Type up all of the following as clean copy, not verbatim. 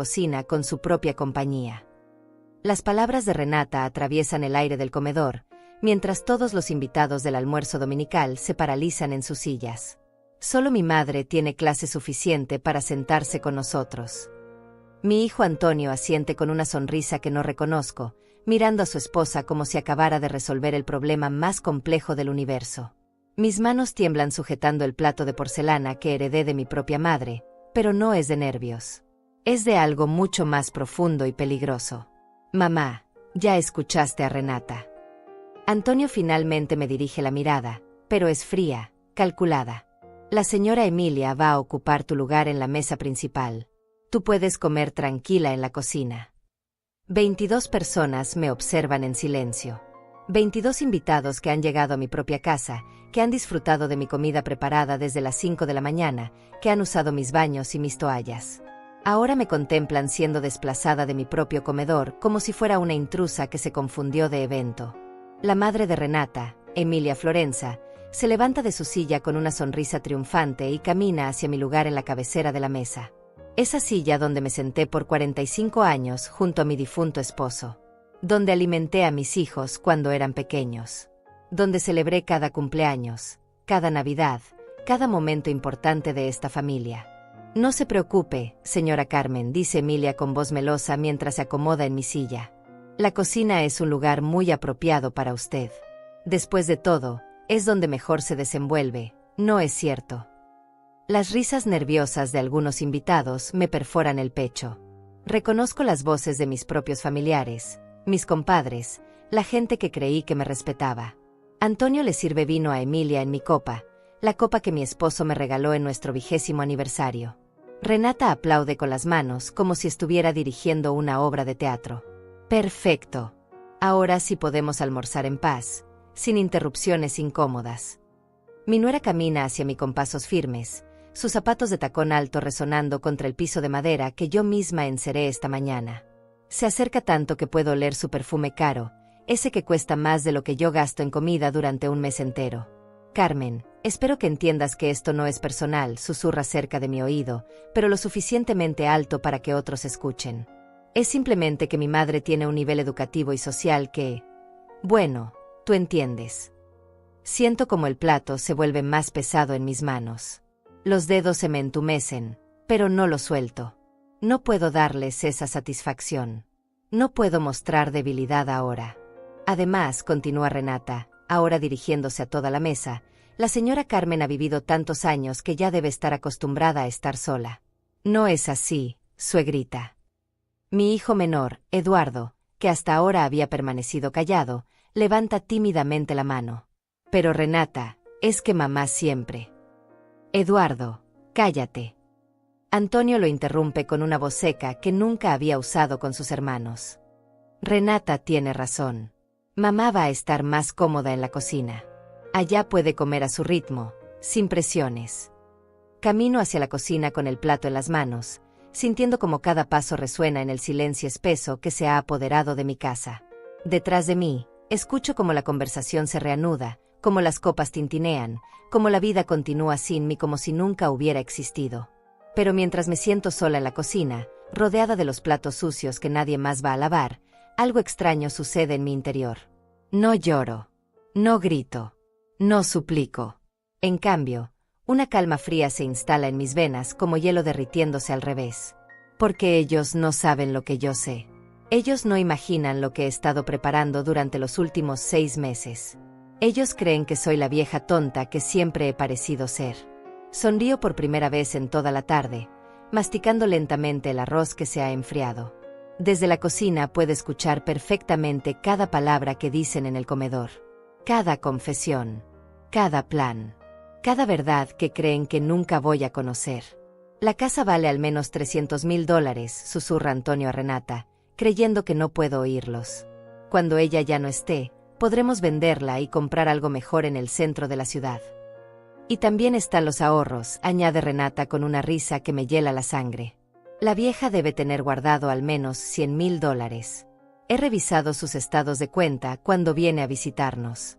cocina con su propia compañía. Las palabras de Renata atraviesan el aire del comedor, mientras todos los invitados del almuerzo dominical se paralizan en sus sillas. Solo mi madre tiene clase suficiente para sentarse con nosotros. Mi hijo Antonio asiente con una sonrisa que no reconozco, mirando a su esposa como si acabara de resolver el problema más complejo del universo. Mis manos tiemblan sujetando el plato de porcelana que heredé de mi propia madre, pero no es de nervios. Es de algo mucho más profundo y peligroso. Mamá, ya escuchaste a Renata. Antonio finalmente me dirige la mirada, pero es fría, calculada. La señora Emilia va a ocupar tu lugar en la mesa principal. Tú puedes comer tranquila en la cocina. 22 personas me observan en silencio. 22 invitados que han llegado a mi propia casa, que han disfrutado de mi comida preparada desde las 5 de la mañana, que han usado mis baños y mis toallas. Ahora me contemplan siendo desplazada de mi propio comedor como si fuera una intrusa que se confundió de evento. La madre de Renata, Emilia Florenza, se levanta de su silla con una sonrisa triunfante y camina hacia mi lugar en la cabecera de la mesa. Esa silla donde me senté por 45 años junto a mi difunto esposo. Donde alimenté a mis hijos cuando eran pequeños. Donde celebré cada cumpleaños, cada Navidad, cada momento importante de esta familia. No se preocupe, señora Carmen, dice Emilia con voz melosa mientras se acomoda en mi silla. La cocina es un lugar muy apropiado para usted. Después de todo, es donde mejor se desenvuelve, ¿no es cierto? Las risas nerviosas de algunos invitados me perforan el pecho. Reconozco las voces de mis propios familiares, mis compadres, la gente que creí que me respetaba. Antonio le sirve vino a Emilia en mi copa, la copa que mi esposo me regaló en nuestro 20º aniversario. Renata aplaude con las manos como si estuviera dirigiendo una obra de teatro. Perfecto. Ahora sí podemos almorzar en paz, sin interrupciones incómodas. Mi nuera camina hacia mí con pasos firmes, sus zapatos de tacón alto resonando contra el piso de madera que yo misma enceré esta mañana. Se acerca tanto que puedo oler su perfume caro, ese que cuesta más de lo que yo gasto en comida durante un mes entero. Carmen, espero que entiendas que esto no es personal, susurra cerca de mi oído, pero lo suficientemente alto para que otros escuchen. Es simplemente que mi madre tiene un nivel educativo y social que... Bueno, tú entiendes. Siento como el plato se vuelve más pesado en mis manos. Los dedos se me entumecen, pero no lo suelto. No puedo darles esa satisfacción. No puedo mostrar debilidad ahora. Además, continúa Renata, ahora dirigiéndose a toda la mesa, la señora Carmen ha vivido tantos años que ya debe estar acostumbrada a estar sola. No es así, suegrita. Mi hijo menor, Eduardo, que hasta ahora había permanecido callado, levanta tímidamente la mano. Pero Renata, es que mamá siempre. Eduardo, cállate. Antonio lo interrumpe con una voz seca que nunca había usado con sus hermanos. Renata tiene razón. Mamá va a estar más cómoda en la cocina. Allá puede comer a su ritmo, sin presiones. Camino hacia la cocina con el plato en las manos, sintiendo como cada paso resuena en el silencio espeso que se ha apoderado de mi casa. Detrás de mí, escucho como la conversación se reanuda, como las copas tintinean, como la vida continúa sin mí como si nunca hubiera existido. Pero mientras me siento sola en la cocina, rodeada de los platos sucios que nadie más va a lavar, algo extraño sucede en mi interior. No lloro. No grito. No suplico. En cambio, una calma fría se instala en mis venas como hielo derritiéndose al revés. Porque ellos no saben lo que yo sé. Ellos no imaginan lo que he estado preparando durante los últimos 6 meses. Ellos creen que soy la vieja tonta que siempre he parecido ser. Sonrío por primera vez en toda la tarde, masticando lentamente el arroz que se ha enfriado. Desde la cocina puedo escuchar perfectamente cada palabra que dicen en el comedor. Cada confesión. Cada plan. Cada verdad que creen que nunca voy a conocer. La casa vale al menos $300,000, susurra Antonio a Renata, creyendo que no puedo oírlos. Cuando ella ya no esté, podremos venderla y comprar algo mejor en el centro de la ciudad. Y también están los ahorros, añade Renata con una risa que me hiela la sangre. La vieja debe tener guardado al menos $100,000. He revisado sus estados de cuenta cuando viene a visitarnos.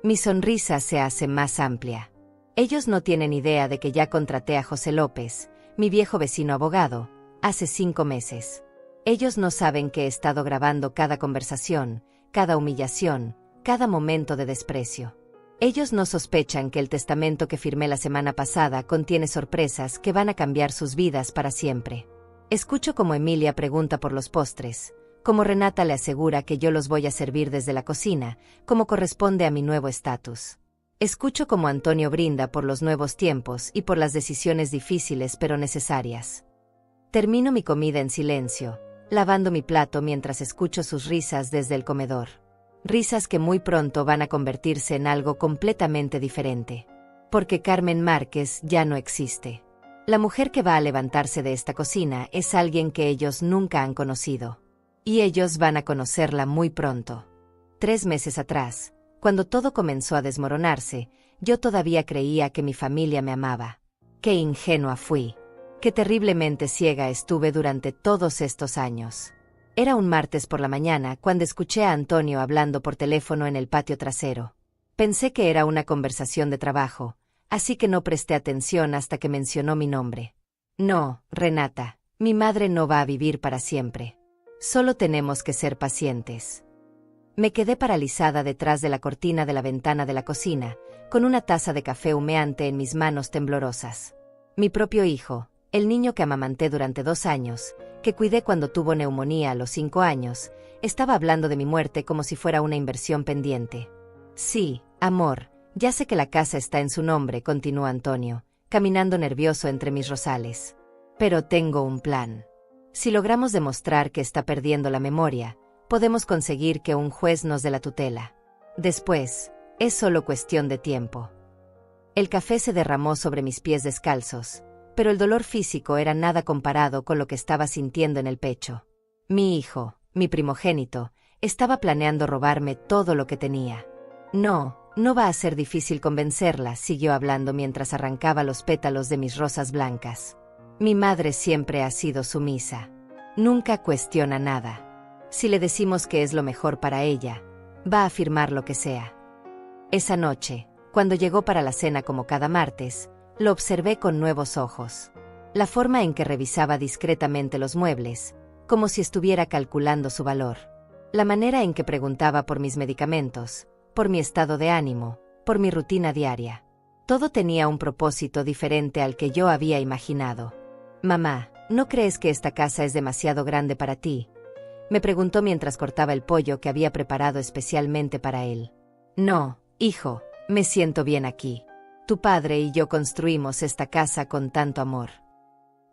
Mi sonrisa se hace más amplia. Ellos no tienen idea de que ya contraté a José López, mi viejo vecino abogado, Hace 5 meses. Ellos no saben que he estado grabando cada conversación, cada humillación, cada momento de desprecio. Ellos no sospechan que el testamento que firmé la semana pasada contiene sorpresas que van a cambiar sus vidas para siempre. Escucho como Emilia pregunta por los postres, como Renata le asegura que yo los voy a servir desde la cocina, como corresponde a mi nuevo estatus. Escucho como Antonio brinda por los nuevos tiempos y por las decisiones difíciles pero necesarias. Termino mi comida en silencio, lavando mi plato mientras escucho sus risas desde el comedor. Risas que muy pronto van a convertirse en algo completamente diferente. Porque Carmen Márquez ya no existe. La mujer que va a levantarse de esta cocina es alguien que ellos nunca han conocido. Y ellos van a conocerla muy pronto. 3 meses atrás, cuando todo comenzó a desmoronarse, yo todavía creía que mi familia me amaba. Qué ingenua fui. Qué terriblemente ciega estuve durante todos estos años. Era un martes por la mañana cuando escuché a Antonio hablando por teléfono en el patio trasero. Pensé que era una conversación de trabajo, así que no presté atención hasta que mencionó mi nombre. No, Renata, mi madre no va a vivir para siempre. Solo tenemos que ser pacientes. Me quedé paralizada detrás de la cortina de la ventana de la cocina, con una taza de café humeante en mis manos temblorosas. Mi propio hijo, el niño que amamanté durante 2 años, que cuidé cuando tuvo neumonía a los 5 años, estaba hablando de mi muerte como si fuera una inversión pendiente. Sí, amor, ya sé que la casa está en su nombre, continuó Antonio, caminando nervioso entre mis rosales. Pero tengo un plan. Si logramos demostrar que está perdiendo la memoria, podemos conseguir que un juez nos dé la tutela. Después, es solo cuestión de tiempo. El café se derramó sobre mis pies descalzos, pero el dolor físico era nada comparado con lo que estaba sintiendo en el pecho. Mi hijo, mi primogénito, estaba planeando robarme todo lo que tenía. No va a ser difícil convencerla, siguió hablando mientras arrancaba los pétalos de mis rosas blancas. Mi madre siempre ha sido sumisa. Nunca cuestiona nada. Si le decimos que es lo mejor para ella, va a firmar lo que sea. Esa noche, cuando llegó para la cena como cada martes, lo observé con nuevos ojos. La forma en que revisaba discretamente los muebles, como si estuviera calculando su valor. La manera en que preguntaba por mis medicamentos, por mi estado de ánimo, por mi rutina diaria. Todo tenía un propósito diferente al que yo había imaginado. Mamá, ¿no crees que esta casa es demasiado grande para ti?, me preguntó mientras cortaba el pollo que había preparado especialmente para él. No, hijo, me siento bien aquí. Tu padre y yo construimos esta casa con tanto amor.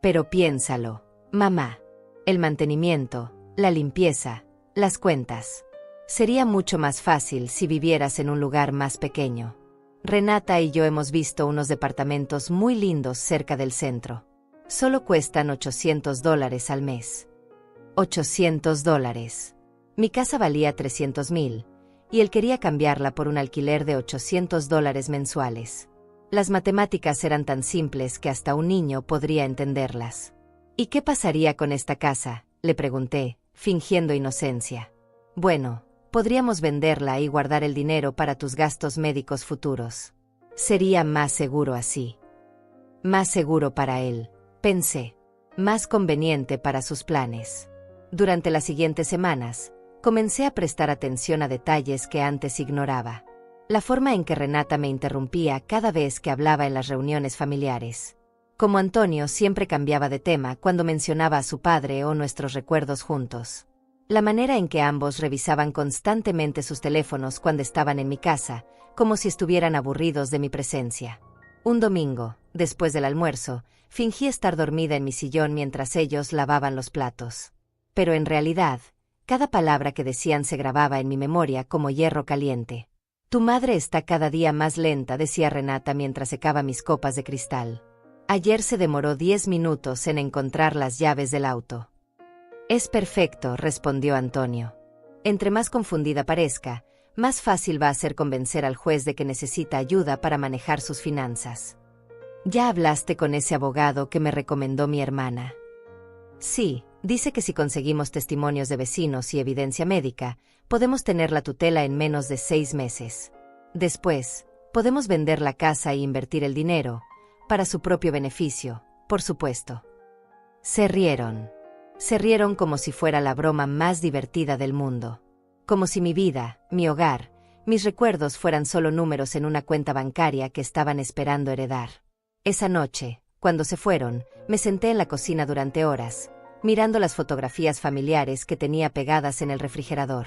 Pero piénsalo, mamá. El mantenimiento, la limpieza, las cuentas. Sería mucho más fácil si vivieras en un lugar más pequeño. Renata y yo hemos visto unos departamentos muy lindos cerca del centro. Solo cuestan $800 al mes. $800. Mi casa valía $300,000, y él quería cambiarla por un alquiler de $800 mensuales. Las matemáticas eran tan simples que hasta un niño podría entenderlas. ¿Y qué pasaría con esta casa?, le pregunté, fingiendo inocencia. Bueno, podríamos venderla y guardar el dinero para tus gastos médicos futuros. Sería más seguro así. Más seguro para él, pensé. Más conveniente para sus planes. Durante las siguientes semanas, comencé a prestar atención a detalles que antes ignoraba. La forma en que Renata me interrumpía cada vez que hablaba en las reuniones familiares. Como Antonio siempre cambiaba de tema cuando mencionaba a su padre o nuestros recuerdos juntos. La manera en que ambos revisaban constantemente sus teléfonos cuando estaban en mi casa, como si estuvieran aburridos de mi presencia. Un domingo, después del almuerzo, fingí estar dormida en mi sillón mientras ellos lavaban los platos. Pero en realidad, cada palabra que decían se grababa en mi memoria como hierro caliente. Tu madre está cada día más lenta, decía Renata mientras secaba mis copas de cristal. Ayer se demoró 10 minutos en encontrar las llaves del auto. Es perfecto, respondió Antonio. Entre más confundida parezca, más fácil va a ser convencer al juez de que necesita ayuda para manejar sus finanzas. ¿Ya hablaste con ese abogado que me recomendó mi hermana? Sí, dice que si conseguimos testimonios de vecinos y evidencia médica, podemos tener la tutela en menos de 6 meses. Después, podemos vender la casa e invertir el dinero, para su propio beneficio, por supuesto. Se rieron. Se rieron como si fuera la broma más divertida del mundo. Como si mi vida, mi hogar, mis recuerdos fueran solo números en una cuenta bancaria que estaban esperando heredar. Esa noche, cuando se fueron, me senté en la cocina durante horas, mirando las fotografías familiares que tenía pegadas en el refrigerador.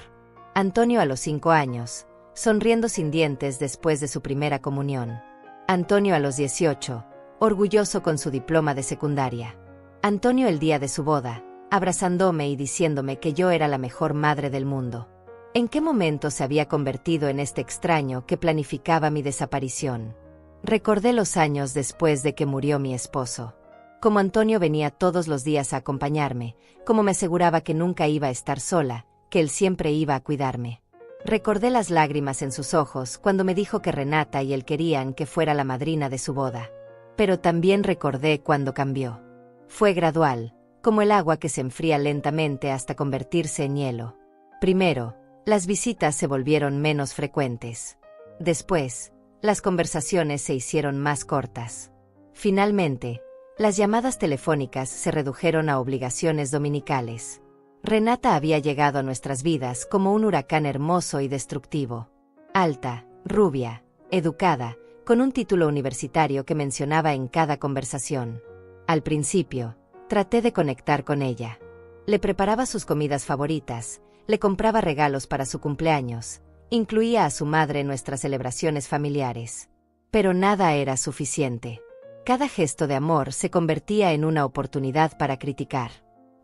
Antonio a los 5 años, sonriendo sin dientes después de su primera comunión. Antonio a los 18, orgulloso con su diploma de secundaria. Antonio el día de su boda, abrazándome y diciéndome que yo era la mejor madre del mundo. ¿En qué momento se había convertido en este extraño que planificaba mi desaparición? Recordé los años después de que murió mi esposo. Como Antonio venía todos los días a acompañarme, como me aseguraba que nunca iba a estar sola, que él siempre iba a cuidarme. Recordé las lágrimas en sus ojos cuando me dijo que Renata y él querían que fuera la madrina de su boda. Pero también recordé cuando cambió. Fue gradual, como el agua que se enfría lentamente hasta convertirse en hielo. Primero, las visitas se volvieron menos frecuentes. Después, las conversaciones se hicieron más cortas. Finalmente, las llamadas telefónicas se redujeron a obligaciones dominicales. Renata había llegado a nuestras vidas como un huracán hermoso y destructivo. Alta, rubia, educada, con un título universitario que mencionaba en cada conversación. Al principio, traté de conectar con ella. Le preparaba sus comidas favoritas, le compraba regalos para su cumpleaños, incluía a su madre en nuestras celebraciones familiares. Pero nada era suficiente. Cada gesto de amor se convertía en una oportunidad para criticar.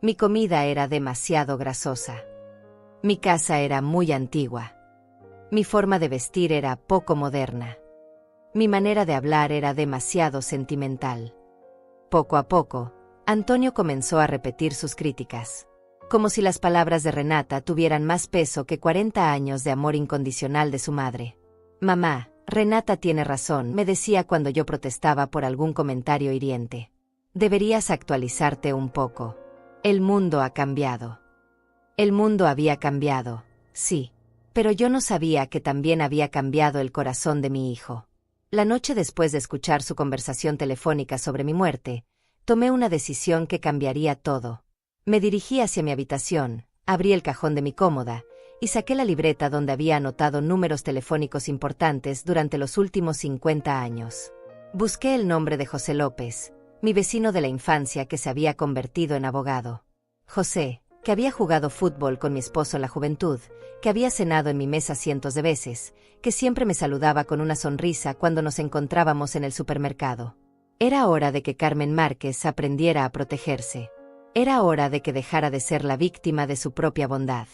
Mi comida era demasiado grasosa. Mi casa era muy antigua. Mi forma de vestir era poco moderna. Mi manera de hablar era demasiado sentimental. Poco a poco, Antonio comenzó a repetir sus críticas. Como si las palabras de Renata tuvieran más peso que 40 años de amor incondicional de su madre. Mamá, Renata tiene razón, me decía cuando yo protestaba por algún comentario hiriente. Deberías actualizarte un poco. El mundo ha cambiado. El mundo había cambiado, sí, pero yo no sabía que también había cambiado el corazón de mi hijo. La noche después de escuchar su conversación telefónica sobre mi muerte, tomé una decisión que cambiaría todo. Me dirigí hacia mi habitación, abrí el cajón de mi cómoda, y saqué la libreta donde había anotado números telefónicos importantes durante los últimos 50 años. Busqué el nombre de José López, mi vecino de la infancia que se había convertido en abogado. José, que había jugado fútbol con mi esposo en la juventud, que había cenado en mi mesa cientos de veces, que siempre me saludaba con una sonrisa cuando nos encontrábamos en el supermercado. Era hora de que Carmen Márquez aprendiera a protegerse. Era hora de que dejara de ser la víctima de su propia bondad.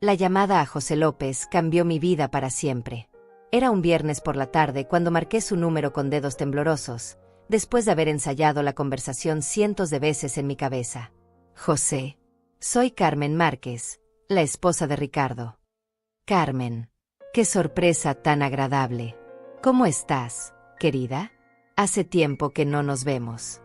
La llamada a José López cambió mi vida para siempre. Era un viernes por la tarde cuando marqué su número con dedos temblorosos, después de haber ensayado la conversación cientos de veces en mi cabeza. José. Soy Carmen Márquez, la esposa de Ricardo. Carmen. Qué sorpresa tan agradable. ¿Cómo estás, querida? Hace tiempo que no nos vemos.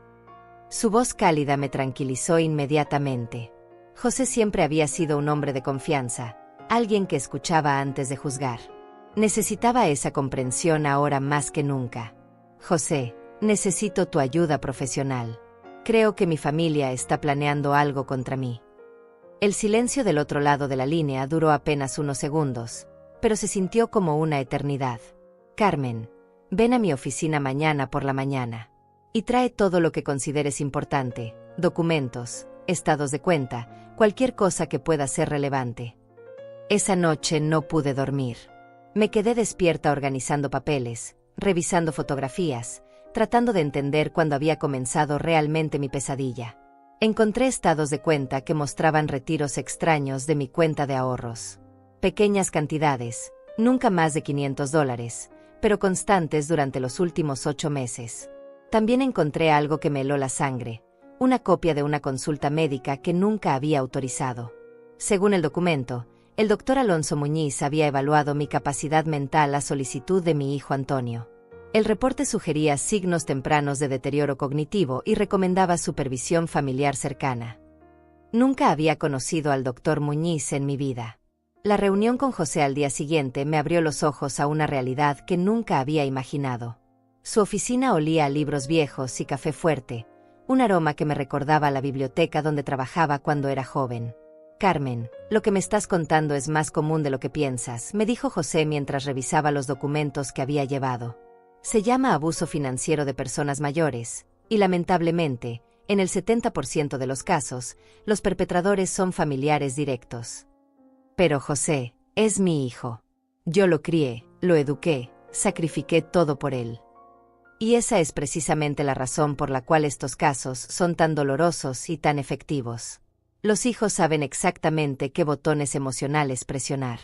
Su voz cálida me tranquilizó inmediatamente. José siempre había sido un hombre de confianza, alguien que escuchaba antes de juzgar. Necesitaba esa comprensión ahora más que nunca. José, necesito tu ayuda profesional. Creo que mi familia está planeando algo contra mí. El silencio del otro lado de la línea duró apenas unos segundos, pero se sintió como una eternidad. Carmen, ven a mi oficina mañana por la mañana. Y trae todo lo que consideres importante, documentos, estados de cuenta, cualquier cosa que pueda ser relevante. Esa noche no pude dormir. Me quedé despierta organizando papeles, revisando fotografías, tratando de entender cuándo había comenzado realmente mi pesadilla. Encontré estados de cuenta que mostraban retiros extraños de mi cuenta de ahorros. Pequeñas cantidades, nunca más de $500, pero constantes durante los últimos 8 meses. También encontré algo que me heló la sangre, una copia de una consulta médica que nunca había autorizado. Según el documento, el doctor Alonso Muñiz había evaluado mi capacidad mental a solicitud de mi hijo Antonio. El reporte sugería signos tempranos de deterioro cognitivo y recomendaba supervisión familiar cercana. Nunca había conocido al doctor Muñiz en mi vida. La reunión con José al día siguiente me abrió los ojos a una realidad que nunca había imaginado. Su oficina olía a libros viejos y café fuerte, un aroma que me recordaba a la biblioteca donde trabajaba cuando era joven. Carmen, lo que me estás contando es más común de lo que piensas, me dijo José mientras revisaba los documentos que había llevado. Se llama abuso financiero de personas mayores, y lamentablemente, en el 70% de los casos, los perpetradores son familiares directos. Pero José, es mi hijo. Yo lo crié, lo eduqué, sacrifiqué todo por él. Y esa es precisamente la razón por la cual estos casos son tan dolorosos y tan efectivos. Los hijos saben exactamente qué botones emocionales presionar.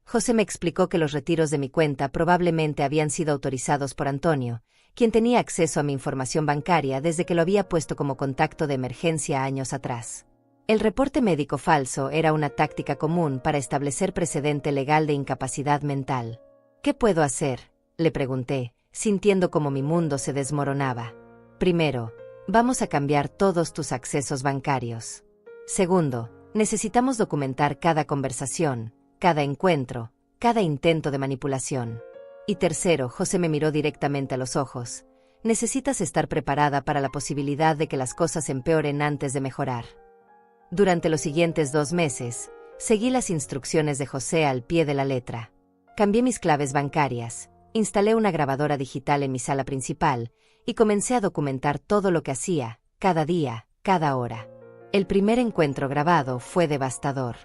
José me explicó que los retiros de mi cuenta probablemente habían sido autorizados por Antonio, quien tenía acceso a mi información bancaria desde que lo había puesto como contacto de emergencia años atrás. El reporte médico falso era una táctica común para establecer precedente legal de incapacidad mental. ¿Qué puedo hacer?, le pregunté, sintiendo como mi mundo se desmoronaba. Primero, vamos a cambiar todos tus accesos bancarios. Segundo, necesitamos documentar cada conversación, cada encuentro, cada intento de manipulación. Y tercero, José me miró directamente a los ojos. Necesitas estar preparada para la posibilidad de que las cosas empeoren antes de mejorar. Durante los siguientes 2 meses, seguí las instrucciones de José al pie de la letra. Cambié mis claves bancarias, instalé una grabadora digital en mi sala principal y comencé a documentar todo lo que hacía, cada día, cada hora. El primer encuentro grabado fue devastador.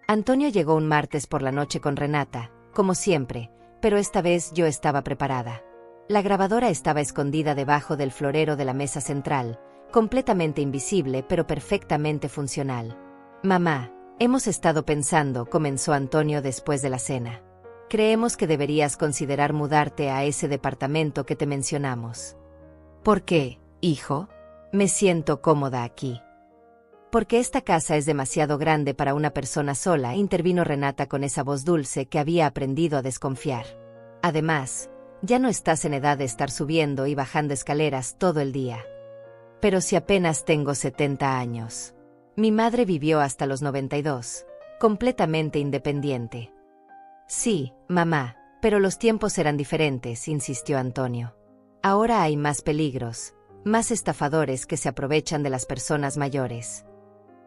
Antonio llegó un martes por la noche con Renata, como siempre, pero esta vez yo estaba preparada. La grabadora estaba escondida debajo del florero de la mesa central, completamente invisible pero perfectamente funcional. «Mamá, hemos estado pensando», comenzó Antonio después de la cena. «Creemos que deberías considerar mudarte a ese departamento que te mencionamos». «¿Por qué, hijo? Me siento cómoda aquí». «Porque esta casa es demasiado grande para una persona sola», intervino Renata con esa voz dulce que había aprendido a desconfiar. «Además, ya no estás en edad de estar subiendo y bajando escaleras todo el día». «Pero si apenas tengo 70 años. Mi madre vivió hasta los 92, completamente independiente». «Sí, mamá, pero los tiempos eran diferentes», insistió Antonio. «Ahora hay más peligros, más estafadores que se aprovechan de las personas mayores».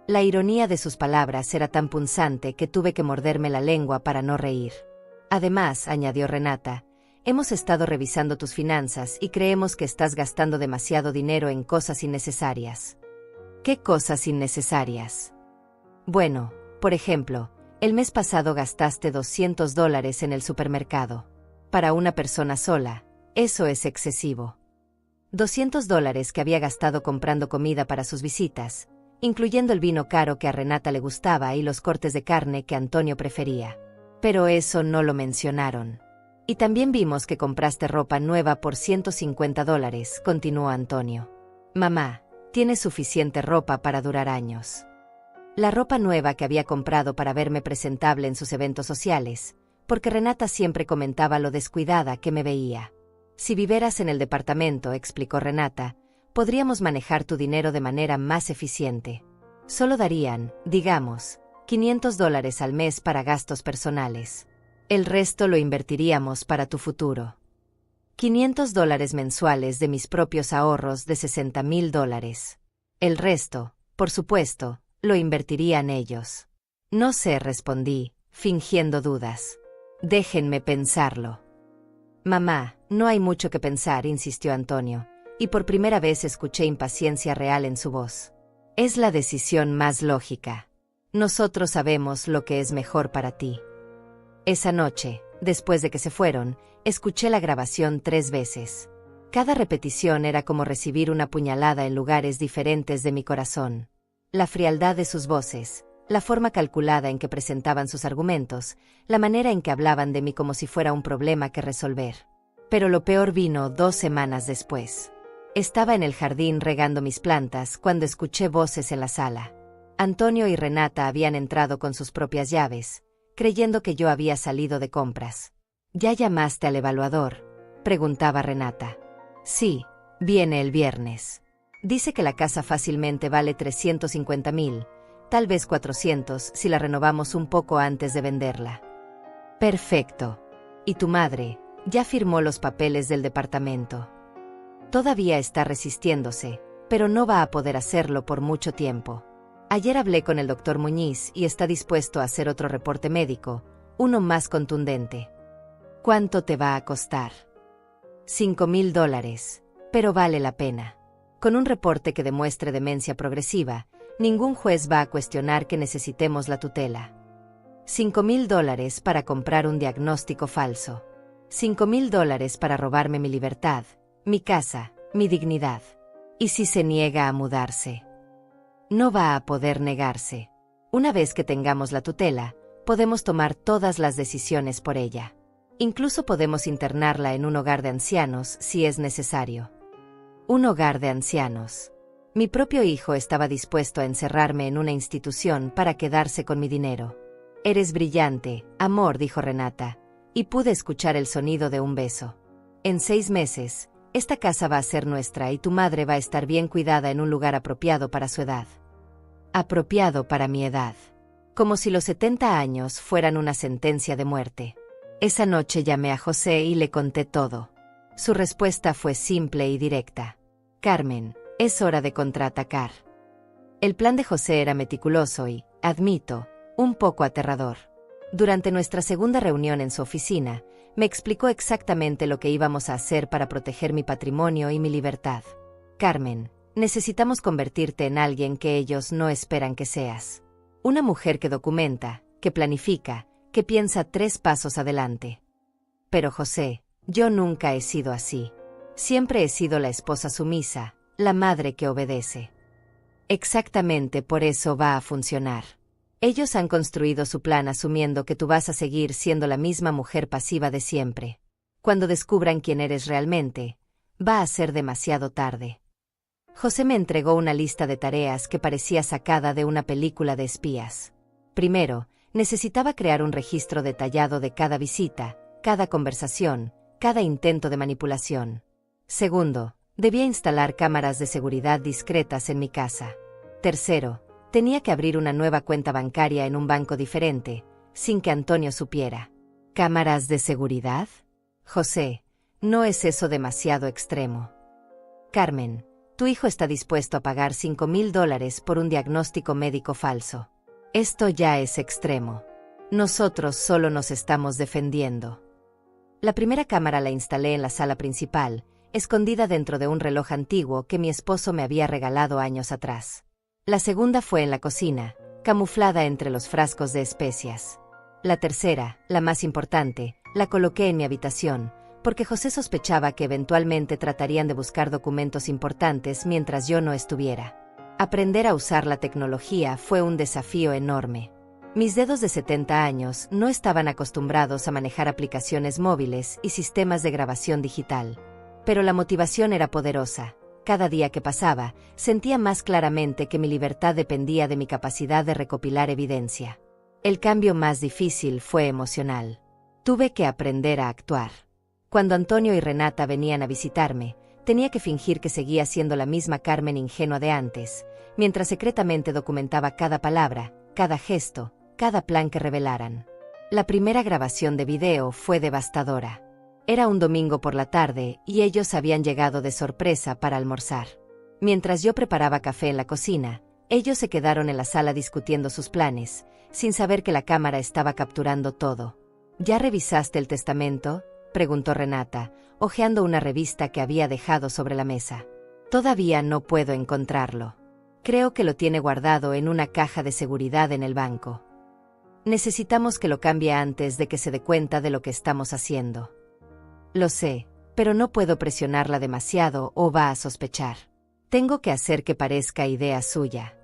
La ironía de sus palabras era tan punzante que tuve que morderme la lengua para no reír. «Además», añadió Renata, «hemos estado revisando tus finanzas y creemos que estás gastando demasiado dinero en cosas innecesarias». «¿Qué cosas innecesarias?». «Bueno, por ejemplo, el mes pasado gastaste $200 en el supermercado. Para una persona sola, eso es excesivo». $200 que había gastado comprando comida para sus visitas, incluyendo el vino caro que a Renata le gustaba y los cortes de carne que Antonio prefería. Pero eso no lo mencionaron. «Y también vimos que compraste ropa nueva por $150, continuó Antonio. «Mamá, tienes suficiente ropa para durar años». La ropa nueva que había comprado para verme presentable en sus eventos sociales, porque Renata siempre comentaba lo descuidada que me veía. «Si vivieras en el departamento», explicó Renata, «podríamos manejar tu dinero de manera más eficiente. Solo darían, digamos, $500 al mes para gastos personales. El resto lo invertiríamos para tu futuro». $500 mensuales de mis propios ahorros de $60,000. El resto, por supuesto, lo invertirían ellos. «No sé», respondí, fingiendo dudas. «Déjenme pensarlo». «Mamá, no hay mucho que pensar», insistió Antonio, y por primera vez escuché impaciencia real en su voz. «Es la decisión más lógica. Nosotros sabemos lo que es mejor para ti». Esa noche, después de que se fueron, escuché la grabación 3 veces. Cada repetición era como recibir una puñalada en lugares diferentes de mi corazón. La frialdad de sus voces, la forma calculada en que presentaban sus argumentos, la manera en que hablaban de mí como si fuera un problema que resolver. Pero lo peor vino 2 semanas después. Estaba en el jardín regando mis plantas cuando escuché voces en la sala. Antonio y Renata habían entrado con sus propias llaves, creyendo que yo había salido de compras. «¿Ya llamaste al evaluador?», preguntaba Renata. «Sí, viene el viernes. Dice que la casa fácilmente vale $350,000, tal vez $400 si la renovamos un poco antes de venderla». «Perfecto. ¿Y tu madre? ¿Ya firmó los papeles del departamento?». «Todavía está resistiéndose, pero no va a poder hacerlo por mucho tiempo. Ayer hablé con el doctor Muñiz y está dispuesto a hacer otro reporte médico, uno más contundente. ¿Cuánto te va a costar? $5,000, pero vale la pena. Con un reporte que demuestre demencia progresiva, ningún juez va a cuestionar que necesitemos la tutela. $5,000 para comprar un diagnóstico falso. $5,000 para robarme mi libertad, mi casa, mi dignidad. ¿Y si se niega a mudarse? No va a poder negarse. Una vez que tengamos la tutela, podemos tomar todas las decisiones por ella. Incluso podemos internarla en un hogar de ancianos si es necesario. Un hogar de ancianos. Mi propio hijo estaba dispuesto a encerrarme en una institución para quedarse con mi dinero. Eres brillante, amor, dijo Renata, y pude escuchar el sonido de un beso. En 6 meses, esta casa va a ser nuestra y tu madre va a estar bien cuidada en un lugar apropiado para su edad. Apropiado para mi edad. Como si los 70 años fueran una sentencia de muerte. Esa noche llamé a José y le conté todo. Su respuesta fue simple y directa. Carmen, es hora de contraatacar. El plan de José era meticuloso y, admito, un poco aterrador. Durante nuestra segunda reunión en su oficina, me explicó exactamente lo que íbamos a hacer para proteger mi patrimonio y mi libertad. Carmen, necesitamos convertirte en alguien que ellos no esperan que seas. Una mujer que documenta, que planifica, que piensa 3 pasos adelante. Pero José, yo nunca he sido así. Siempre he sido la esposa sumisa, la madre que obedece. Exactamente por eso va a funcionar. Ellos han construido su plan asumiendo que tú vas a seguir siendo la misma mujer pasiva de siempre. Cuando descubran quién eres realmente, va a ser demasiado tarde. José me entregó una lista de tareas que parecía sacada de una película de espías. Primero, necesitaba crear un registro detallado de cada visita, cada conversación, cada intento de manipulación. Segundo, debía instalar cámaras de seguridad discretas en mi casa. Tercero, tenía que abrir una nueva cuenta bancaria en un banco diferente, sin que Antonio supiera. ¿Cámaras de seguridad? José, ¿no es eso demasiado extremo? Carmen, tu hijo está dispuesto a pagar $5,000 por un diagnóstico médico falso. Esto ya es extremo. Nosotros solo nos estamos defendiendo. La primera cámara la instalé en la sala principal, escondida dentro de un reloj antiguo que mi esposo me había regalado años atrás. La segunda fue en la cocina, camuflada entre los frascos de especias. La tercera, la más importante, la coloqué en mi habitación, porque José sospechaba que eventualmente tratarían de buscar documentos importantes mientras yo no estuviera. Aprender a usar la tecnología fue un desafío enorme. Mis dedos de 70 años no estaban acostumbrados a manejar aplicaciones móviles y sistemas de grabación digital. Pero la motivación era poderosa. Cada día que pasaba, sentía más claramente que mi libertad dependía de mi capacidad de recopilar evidencia. El cambio más difícil fue emocional. Tuve que aprender a actuar. Cuando Antonio y Renata venían a visitarme, tenía que fingir que seguía siendo la misma Carmen ingenua de antes, mientras secretamente documentaba cada palabra, cada gesto, cada plan que revelaran. La primera grabación de video fue devastadora. Era un domingo por la tarde y ellos habían llegado de sorpresa para almorzar. Mientras yo preparaba café en la cocina, ellos se quedaron en la sala discutiendo sus planes, sin saber que la cámara estaba capturando todo. ¿Ya revisaste el testamento?, preguntó Renata, hojeando una revista que había dejado sobre la mesa. Todavía no puedo encontrarlo. Creo que lo tiene guardado en una caja de seguridad en el banco. Necesitamos que lo cambie antes de que se dé cuenta de lo que estamos haciendo. Lo sé, pero no puedo presionarla demasiado o va a sospechar. Tengo que hacer que parezca idea suya.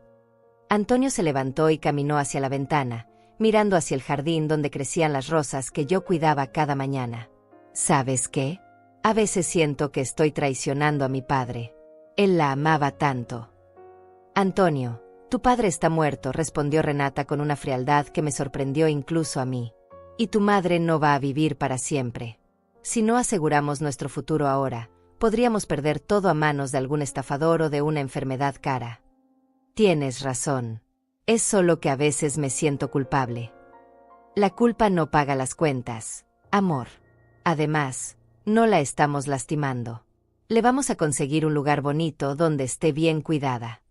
Antonio se levantó y caminó hacia la ventana, mirando hacia el jardín donde crecían las rosas que yo cuidaba cada mañana. ¿Sabes qué? A veces siento que estoy traicionando a mi padre. Él la amaba tanto. Antonio, tu padre está muerto, respondió Renata con una frialdad que me sorprendió incluso a mí. Y tu madre no va a vivir para siempre. Si no aseguramos nuestro futuro ahora, podríamos perder todo a manos de algún estafador o de una enfermedad cara. Tienes razón. Es solo que a veces me siento culpable. La culpa no paga las cuentas, amor. Además, no la estamos lastimando. Le vamos a conseguir un lugar bonito donde esté bien cuidada.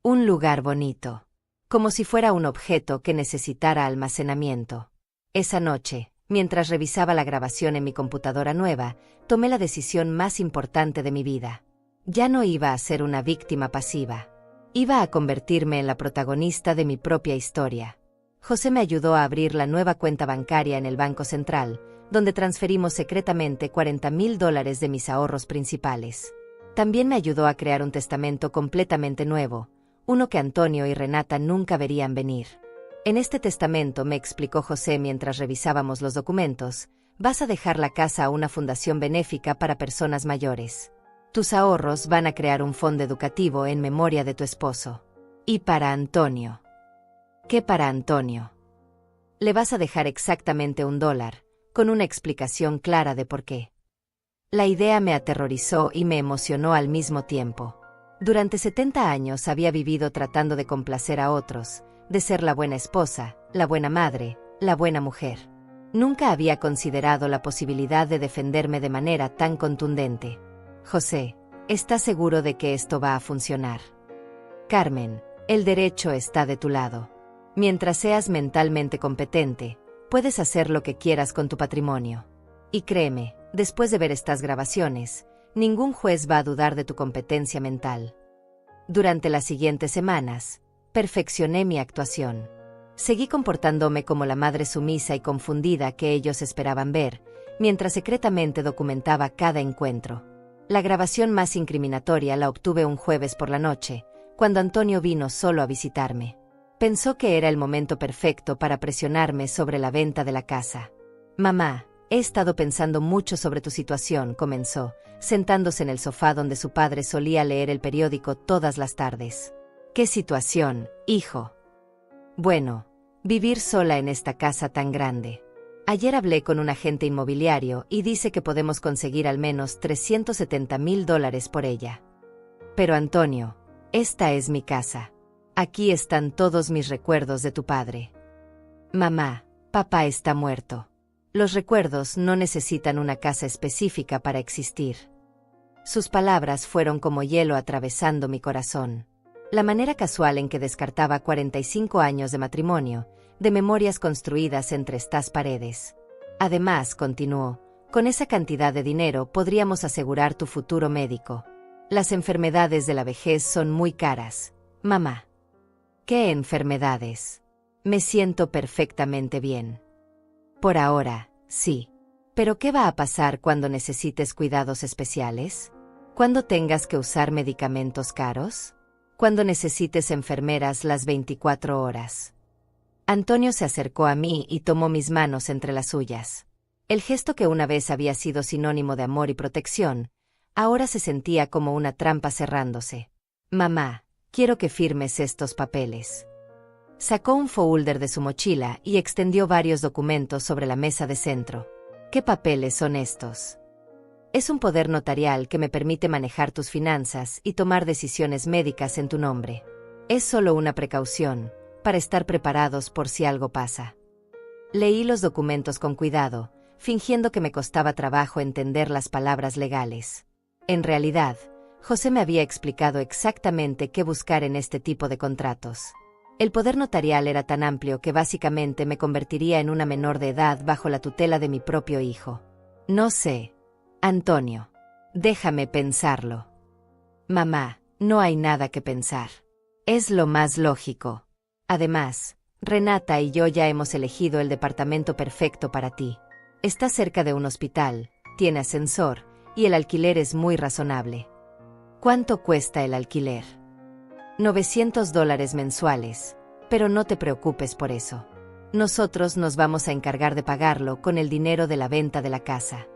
Un lugar bonito. Como si fuera un objeto que necesitara almacenamiento. Esa noche, mientras revisaba la grabación en mi computadora nueva, tomé la decisión más importante de mi vida. Ya no iba a ser una víctima pasiva. Iba a convertirme en la protagonista de mi propia historia. José me ayudó a abrir la nueva cuenta bancaria en el Banco Central, donde transferimos secretamente $40,000 de mis ahorros principales. También me ayudó a crear un testamento completamente nuevo, uno que Antonio y Renata nunca verían venir. En este testamento, me explicó José mientras revisábamos los documentos, vas a dejar la casa a una fundación benéfica para personas mayores. Tus ahorros van a crear un fondo educativo en memoria de tu esposo. Y para Antonio. ¿Qué para Antonio? Le vas a dejar exactamente $1, con una explicación clara de por qué. La idea me aterrorizó y me emocionó al mismo tiempo. Durante 70 años había vivido tratando de complacer a otros, de ser la buena esposa, la buena madre, la buena mujer. Nunca había considerado la posibilidad de defenderme de manera tan contundente. José, ¿estás seguro de que esto va a funcionar? Carmen, el derecho está de tu lado. Mientras seas mentalmente competente, puedes hacer lo que quieras con tu patrimonio. Y créeme, después de ver estas grabaciones, ningún juez va a dudar de tu competencia mental. Durante las siguientes semanas, perfeccioné mi actuación. Seguí comportándome como la madre sumisa y confundida que ellos esperaban ver, mientras secretamente documentaba cada encuentro. La grabación más incriminatoria la obtuve un jueves por la noche, cuando Antonio vino solo a visitarme. Pensó que era el momento perfecto para presionarme sobre la venta de la casa. Mamá, he estado pensando mucho sobre tu situación, comenzó, sentándose en el sofá donde su padre solía leer el periódico todas las tardes. ¿Qué situación, hijo? Bueno, vivir sola en esta casa tan grande. Ayer hablé con un agente inmobiliario y dice que podemos conseguir al menos $370,000 por ella. Pero Antonio, esta es mi casa. Aquí están todos mis recuerdos de tu padre. Mamá, papá está muerto. Los recuerdos no necesitan una casa específica para existir. Sus palabras fueron como hielo atravesando mi corazón. La manera casual en que descartaba 45 años de matrimonio, de memorias construidas entre estas paredes. Además, continuó, con esa cantidad de dinero podríamos asegurar tu futuro médico. Las enfermedades de la vejez son muy caras. Mamá. ¿Qué enfermedades? Me siento perfectamente bien. Por ahora, sí. ¿Pero qué va a pasar cuando necesites cuidados especiales? ¿Cuándo tengas que usar medicamentos caros? ¿Cuándo necesites enfermeras las 24 horas? Antonio se acercó a mí y tomó mis manos entre las suyas. El gesto que una vez había sido sinónimo de amor y protección, ahora se sentía como una trampa cerrándose. Mamá, quiero que firmes estos papeles. Sacó un folder de su mochila y extendió varios documentos sobre la mesa de centro. ¿Qué papeles son estos? Es un poder notarial que me permite manejar tus finanzas y tomar decisiones médicas en tu nombre. Es solo una precaución, para estar preparados por si algo pasa. Leí los documentos con cuidado, fingiendo que me costaba trabajo entender las palabras legales. En realidad, José me había explicado exactamente qué buscar en este tipo de contratos. El poder notarial era tan amplio que básicamente me convertiría en una menor de edad bajo la tutela de mi propio hijo. No sé. Antonio. Déjame pensarlo. Mamá, no hay nada que pensar. Es lo más lógico. Además, Renata y yo ya hemos elegido el departamento perfecto para ti. Está cerca de un hospital, tiene ascensor, y el alquiler es muy razonable. ¿Cuánto cuesta el alquiler? $900 mensuales, pero no te preocupes por eso. Nosotros nos vamos a encargar de pagarlo con el dinero de la venta de la casa.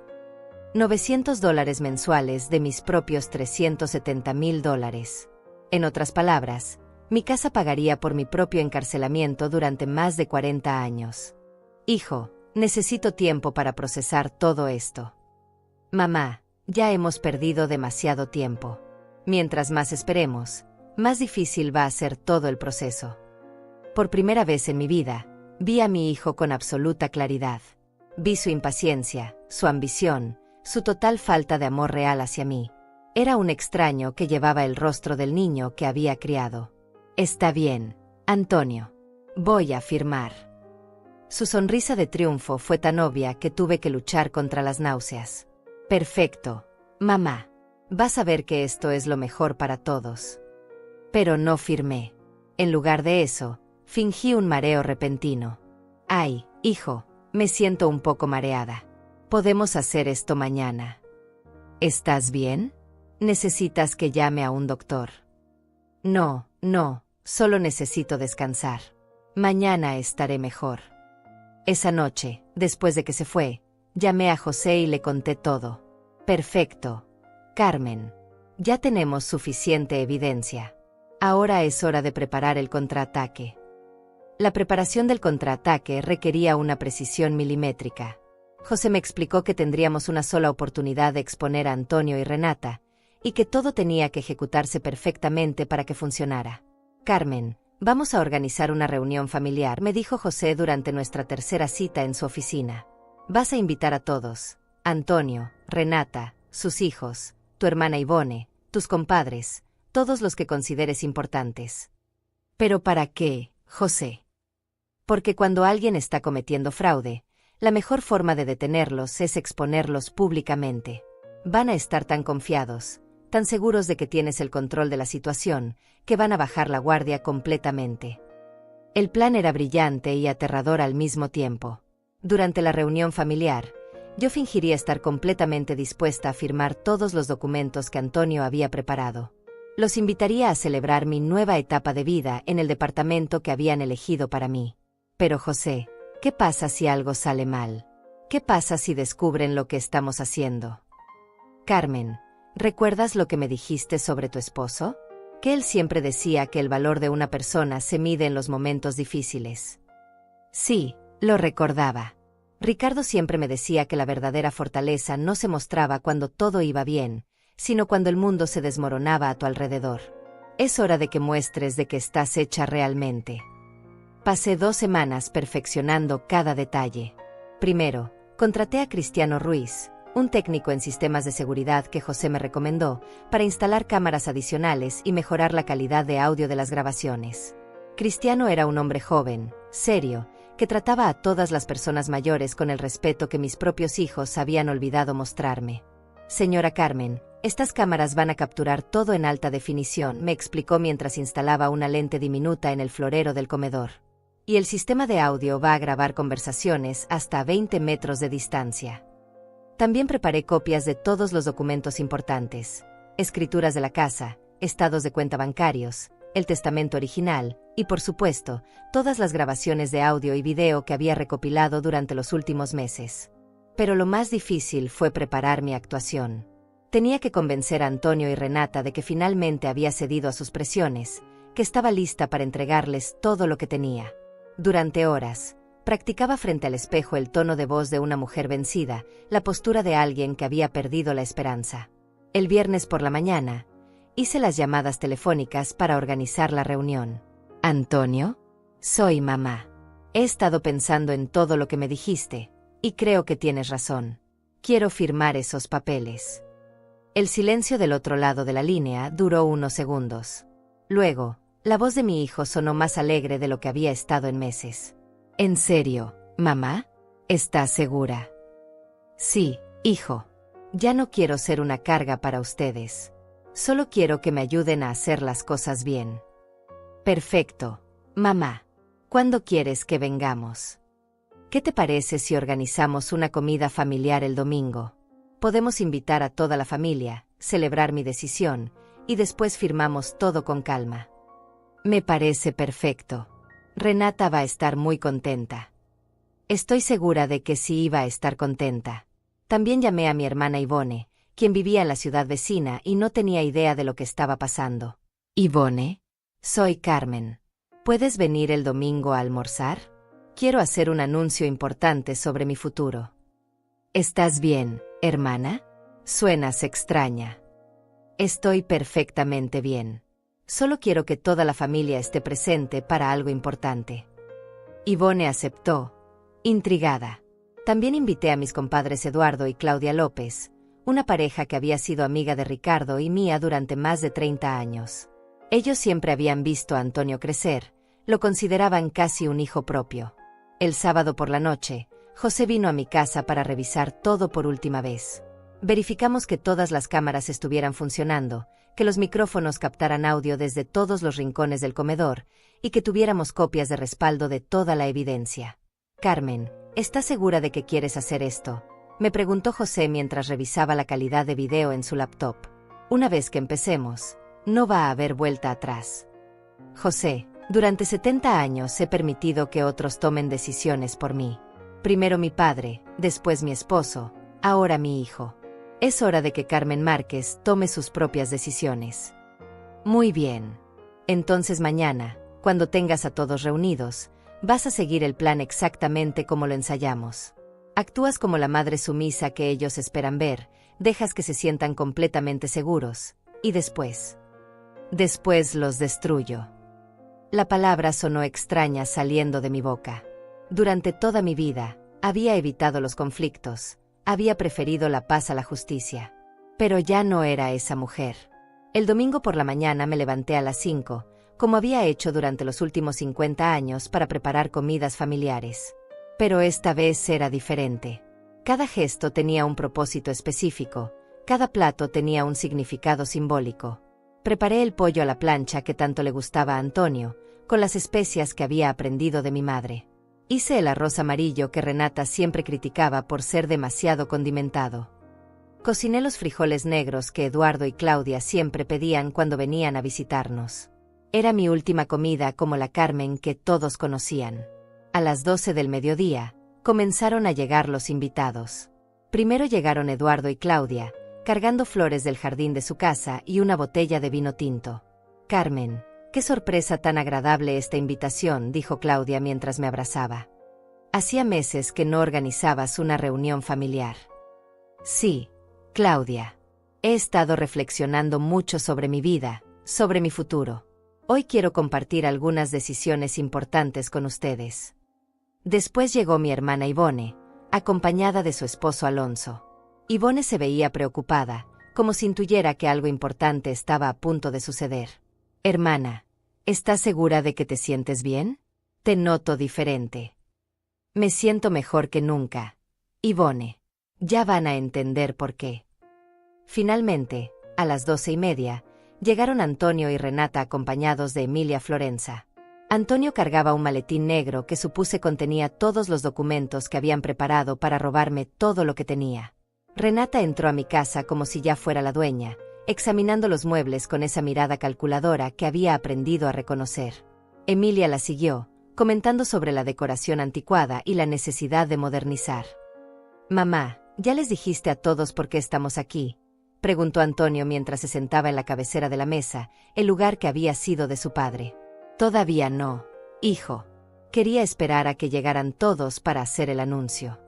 $900 mensuales de mis propios $370,000. En otras palabras, mi casa pagaría por mi propio encarcelamiento durante más de 40 años. Hijo, necesito tiempo para procesar todo esto. Mamá, ya hemos perdido demasiado tiempo. Mientras más esperemos, más difícil va a ser todo el proceso. Por primera vez en mi vida, vi a mi hijo con absoluta claridad. Vi su impaciencia, su ambición, su total falta de amor real hacia mí. Era un extraño que llevaba el rostro del niño que había criado. Está bien, Antonio. Voy a firmar. Su sonrisa de triunfo fue tan obvia que tuve que luchar contra las náuseas. Perfecto, mamá. Vas a ver que esto es lo mejor para todos. Pero no firmé. En lugar de eso, fingí un mareo repentino. Ay, hijo, me siento un poco mareada. Podemos hacer esto mañana. ¿Estás bien? ¿Necesitas que llame a un doctor? No, solo necesito descansar. Mañana estaré mejor. Esa noche, después de que se fue, llamé a José y le conté todo. Perfecto. Carmen, ya tenemos suficiente evidencia. Ahora es hora de preparar el contraataque. La preparación del contraataque requería una precisión milimétrica. José me explicó que tendríamos una sola oportunidad de exponer a Antonio y Renata, y que todo tenía que ejecutarse perfectamente para que funcionara. Carmen, vamos a organizar una reunión familiar, me dijo José durante nuestra tercera cita en su oficina. Vas a invitar a todos: Antonio, Renata, sus hijos, tu hermana Ivone, tus compadres, todos los que consideres importantes. ¿Pero para qué, José? Porque cuando alguien está cometiendo fraude, la mejor forma de detenerlos es exponerlos públicamente. Van a estar tan confiados, tan seguros de que tienes el control de la situación, que van a bajar la guardia completamente. El plan era brillante y aterrador al mismo tiempo. Durante la reunión familiar, yo fingiría estar completamente dispuesta a firmar todos los documentos que Antonio había preparado. Los invitaría a celebrar mi nueva etapa de vida en el departamento que habían elegido para mí. Pero José, ¿qué pasa si algo sale mal? ¿Qué pasa si descubren lo que estamos haciendo? Carmen, ¿recuerdas lo que me dijiste sobre tu esposo? Que él siempre decía que el valor de una persona se mide en los momentos difíciles. Sí, lo recordaba. Ricardo siempre me decía que la verdadera fortaleza no se mostraba cuando todo iba bien, sino cuando el mundo se desmoronaba a tu alrededor. Es hora de que muestres de que estás hecha realmente. Pasé 2 semanas perfeccionando cada detalle. Primero, contraté a Cristiano Ruiz, un técnico en sistemas de seguridad que José me recomendó, para instalar cámaras adicionales y mejorar la calidad de audio de las grabaciones. Cristiano era un hombre joven, serio, que trataba a todas las personas mayores con el respeto que mis propios hijos habían olvidado mostrarme. Señora Carmen, estas cámaras van a capturar todo en alta definición, me explicó mientras instalaba una lente diminuta en el florero del comedor. Y el sistema de audio va a grabar conversaciones hasta 20 metros de distancia. También preparé copias de todos los documentos importantes: escrituras de la casa, estados de cuenta bancarios, el testamento original y, por supuesto, todas las grabaciones de audio y video que había recopilado durante los últimos meses. Pero lo más difícil fue preparar mi actuación. Tenía que convencer a Antonio y Renata de que finalmente había cedido a sus presiones, que estaba lista para entregarles todo lo que tenía. Durante horas, practicaba frente al espejo el tono de voz de una mujer vencida, la postura de alguien que había perdido la esperanza. El viernes por la mañana, hice las llamadas telefónicas para organizar la reunión. Antonio, soy mamá. He estado pensando en todo lo que me dijiste, y creo que tienes razón. Quiero firmar esos papeles. El silencio del otro lado de la línea duró unos segundos. Luego, la voz de mi hijo sonó más alegre de lo que había estado en meses. ¿En serio, mamá? ¿Estás segura? Sí, hijo. Ya no quiero ser una carga para ustedes. Solo quiero que me ayuden a hacer las cosas bien. Perfecto, mamá. ¿Cuándo quieres que vengamos? ¿Qué te parece si organizamos una comida familiar el domingo? Podemos invitar a toda la familia, celebrar mi decisión, y después firmamos todo con calma. Me parece perfecto. Renata va a estar muy contenta. Estoy segura de que sí iba a estar contenta. También llamé a mi hermana Ivone, quien vivía en la ciudad vecina y no tenía idea de lo que estaba pasando. Ivone, soy Carmen. ¿Puedes venir el domingo a almorzar? Quiero hacer un anuncio importante sobre mi futuro. ¿Estás bien, hermana? Suenas extraña. Estoy perfectamente bien. Solo quiero que toda la familia esté presente para algo importante. Ivone aceptó, intrigada. También invité a mis compadres Eduardo y Claudia López, una pareja que había sido amiga de Ricardo y mía durante más de 30 años. Ellos siempre habían visto a Antonio crecer, lo consideraban casi un hijo propio. El sábado por la noche, José vino a mi casa para revisar todo por última vez. Verificamos que todas las cámaras estuvieran funcionando, que los micrófonos captaran audio desde todos los rincones del comedor y que tuviéramos copias de respaldo de toda la evidencia. «Carmen, ¿estás segura de que quieres hacer esto?», me preguntó José mientras revisaba la calidad de video en su laptop. «Una vez que empecemos, no va a haber vuelta atrás». «José, durante 70 años he permitido que otros tomen decisiones por mí. Primero mi padre, después mi esposo, ahora mi hijo. Es hora de que Carmen Márquez tome sus propias decisiones». «Muy bien. Entonces mañana, cuando tengas a todos reunidos, vas a seguir el plan exactamente como lo ensayamos. Actúas como la madre sumisa que ellos esperan ver, dejas que se sientan completamente seguros, y después los destruyo». La palabra sonó extraña saliendo de mi boca. Durante toda mi vida, había evitado los conflictos, había preferido la paz a la justicia. Pero ya no era esa mujer. El domingo por la mañana me levanté a las 5, como había hecho durante los últimos 50 años para preparar comidas familiares. Pero esta vez era diferente. Cada gesto tenía un propósito específico, cada plato tenía un significado simbólico. Preparé el pollo a la plancha que tanto le gustaba a Antonio, con las especias que había aprendido de mi madre. Hice el arroz amarillo que Renata siempre criticaba por ser demasiado condimentado. Cociné los frijoles negros que Eduardo y Claudia siempre pedían cuando venían a visitarnos. Era mi última comida como la Carmen que todos conocían. A las 12 del mediodía, comenzaron a llegar los invitados. Primero llegaron Eduardo y Claudia, cargando flores del jardín de su casa y una botella de vino tinto. «Carmen, qué sorpresa tan agradable esta invitación», dijo Claudia mientras me abrazaba. «Hacía meses que no organizabas una reunión familiar». «Sí, Claudia. He estado reflexionando mucho sobre mi vida, sobre mi futuro. Hoy quiero compartir algunas decisiones importantes con ustedes». Después llegó mi hermana Ivone, acompañada de su esposo Alonso. Ivone se veía preocupada, como si intuyera que algo importante estaba a punto de suceder. «Hermana, ¿estás segura de que te sientes bien? Te noto diferente». «Me siento mejor que nunca, Ivone. Ya van a entender por qué». Finalmente, a las 12:30, llegaron Antonio y Renata acompañados de Emilia Florenza. Antonio cargaba un maletín negro que supuse contenía todos los documentos que habían preparado para robarme todo lo que tenía. Renata entró a mi casa como si ya fuera la dueña, examinando los muebles con esa mirada calculadora que había aprendido a reconocer. Emilia la siguió, comentando sobre la decoración anticuada y la necesidad de modernizar. «Mamá, ¿ya les dijiste a todos por qué estamos aquí?», preguntó Antonio mientras se sentaba en la cabecera de la mesa, el lugar que había sido de su padre. «Todavía no, hijo. Quería esperar a que llegaran todos para hacer el anuncio».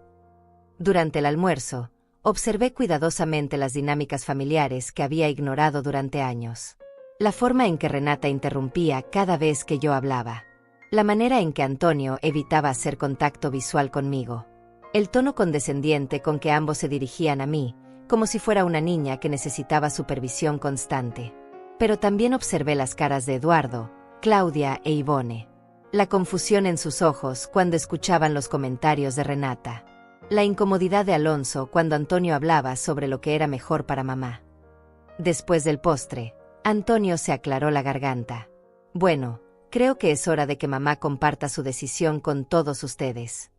Durante el almuerzo, observé cuidadosamente las dinámicas familiares que había ignorado durante años. La forma en que Renata interrumpía cada vez que yo hablaba. La manera en que Antonio evitaba hacer contacto visual conmigo. El tono condescendiente con que ambos se dirigían a mí, como si fuera una niña que necesitaba supervisión constante. Pero también observé las caras de Eduardo, Claudia e Ivone. La confusión en sus ojos cuando escuchaban los comentarios de Renata. La incomodidad de Alonso cuando Antonio hablaba sobre lo que era mejor para mamá. Después del postre, Antonio se aclaró la garganta. «Bueno, creo que es hora de que mamá comparta su decisión con todos ustedes».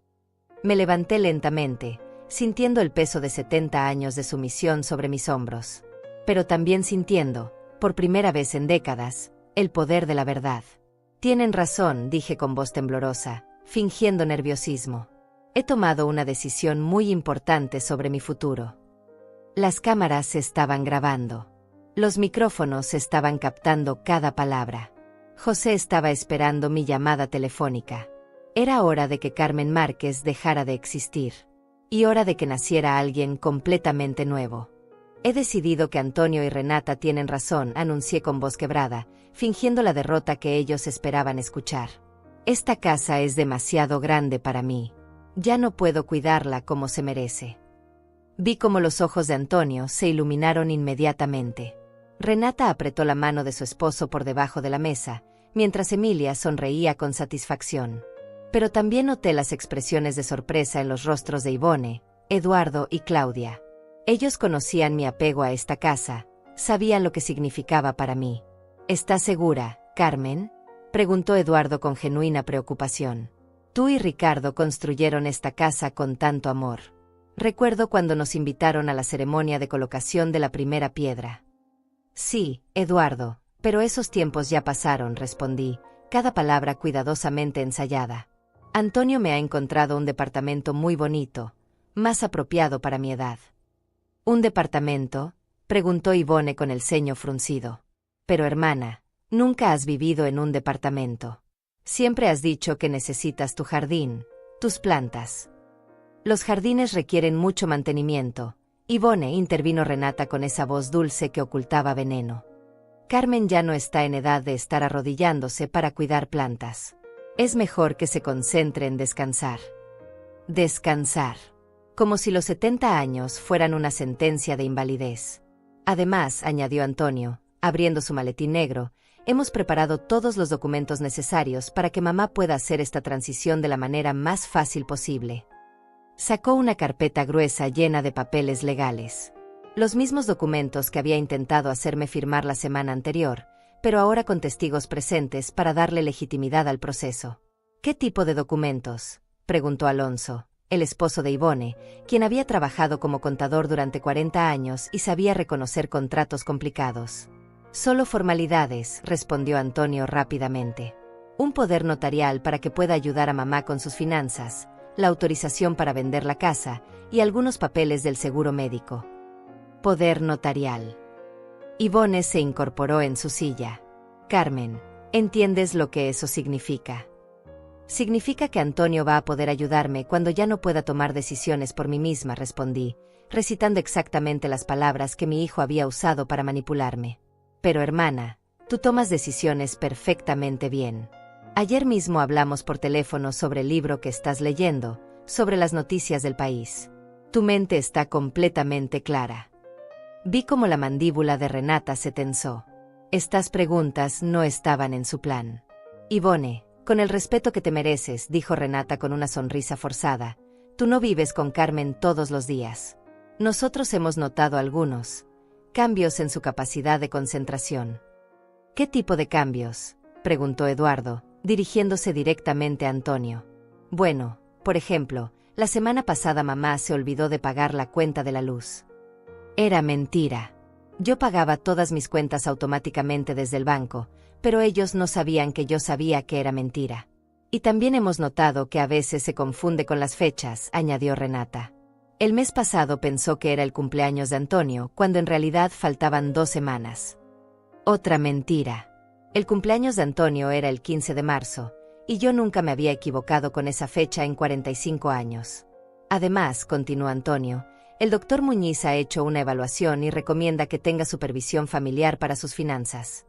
Me levanté lentamente, sintiendo el peso de 70 años de sumisión sobre mis hombros. Pero también sintiendo, por primera vez en décadas, el poder de la verdad. «Tienen razón», dije con voz temblorosa, fingiendo nerviosismo. «He tomado una decisión muy importante sobre mi futuro». Las cámaras estaban grabando. Los micrófonos estaban captando cada palabra. José estaba esperando mi llamada telefónica. Era hora de que Carmen Márquez dejara de existir. Y hora de que naciera alguien completamente nuevo. «He decidido que Antonio y Renata tienen razón», anuncié con voz quebrada, fingiendo la derrota que ellos esperaban escuchar. «Esta casa es demasiado grande para mí. Ya no puedo cuidarla como se merece». Vi cómo los ojos de Antonio se iluminaron inmediatamente. Renata apretó la mano de su esposo por debajo de la mesa, mientras Emilia sonreía con satisfacción. Pero también noté las expresiones de sorpresa en los rostros de Ivone, Eduardo y Claudia. Ellos conocían mi apego a esta casa, sabían lo que significaba para mí. ¿Estás segura, Carmen?, preguntó Eduardo con genuina preocupación. Tú y Ricardo construyeron esta casa con tanto amor. Recuerdo cuando nos invitaron a la ceremonia de colocación de la primera piedra. Sí, Eduardo, pero esos tiempos ya pasaron, respondí, cada palabra cuidadosamente ensayada. Antonio me ha encontrado un departamento muy bonito, más apropiado para mi edad. ¿Un departamento?, preguntó Ivone con el ceño fruncido. Pero hermana, nunca has vivido en un departamento. Siempre has dicho que necesitas tu jardín, tus plantas. Los jardines requieren mucho mantenimiento. Ivone, intervino Renata con esa voz dulce que ocultaba veneno. Carmen ya no está en edad de estar arrodillándose para cuidar plantas. Es mejor que se concentre en descansar. Descansar. Como si los 70 años fueran una sentencia de invalidez. Además, añadió Antonio, abriendo su maletín negro, hemos preparado todos los documentos necesarios para que mamá pueda hacer esta transición de la manera más fácil posible. Sacó una carpeta gruesa llena de papeles legales. Los mismos documentos que había intentado hacerme firmar la semana anterior, pero ahora con testigos presentes para darle legitimidad al proceso. ¿Qué tipo de documentos?, preguntó Alonso, el esposo de Ivone, quien había trabajado como contador durante 40 años y sabía reconocer contratos complicados. Solo formalidades, respondió Antonio rápidamente. Un poder notarial para que pueda ayudar a mamá con sus finanzas, la autorización para vender la casa y algunos papeles del seguro médico. Poder notarial. Ivone se incorporó en su silla. Carmen, ¿entiendes lo que eso significa? Significa que Antonio va a poder ayudarme cuando ya no pueda tomar decisiones por mí misma, respondí, recitando exactamente las palabras que mi hijo había usado para manipularme. Pero hermana, tú tomas decisiones perfectamente bien. Ayer mismo hablamos por teléfono sobre el libro que estás leyendo, sobre las noticias del país. Tu mente está completamente clara. Vi cómo la mandíbula de Renata se tensó. Estas preguntas no estaban en su plan. Ivone, con el respeto que te mereces, dijo Renata con una sonrisa forzada, tú no vives con Carmen todos los días. Nosotros hemos notado algunos cambios en su capacidad de concentración. ¿Qué tipo de cambios?, preguntó Eduardo, dirigiéndose directamente a Antonio. Bueno, por ejemplo, la semana pasada mamá se olvidó de pagar la cuenta de la luz. Era mentira. Yo pagaba todas mis cuentas automáticamente desde el banco, pero ellos no sabían que yo sabía que era mentira. Y también hemos notado que a veces se confunde con las fechas, añadió Renata. El mes pasado pensó que era el cumpleaños de Antonio, cuando en realidad faltaban 2 semanas. Otra mentira. El cumpleaños de Antonio era el 15 de marzo, y yo nunca me había equivocado con esa fecha en 45 años. Además, continuó Antonio, el doctor Muñiz ha hecho una evaluación y recomienda que tenga supervisión familiar para sus finanzas.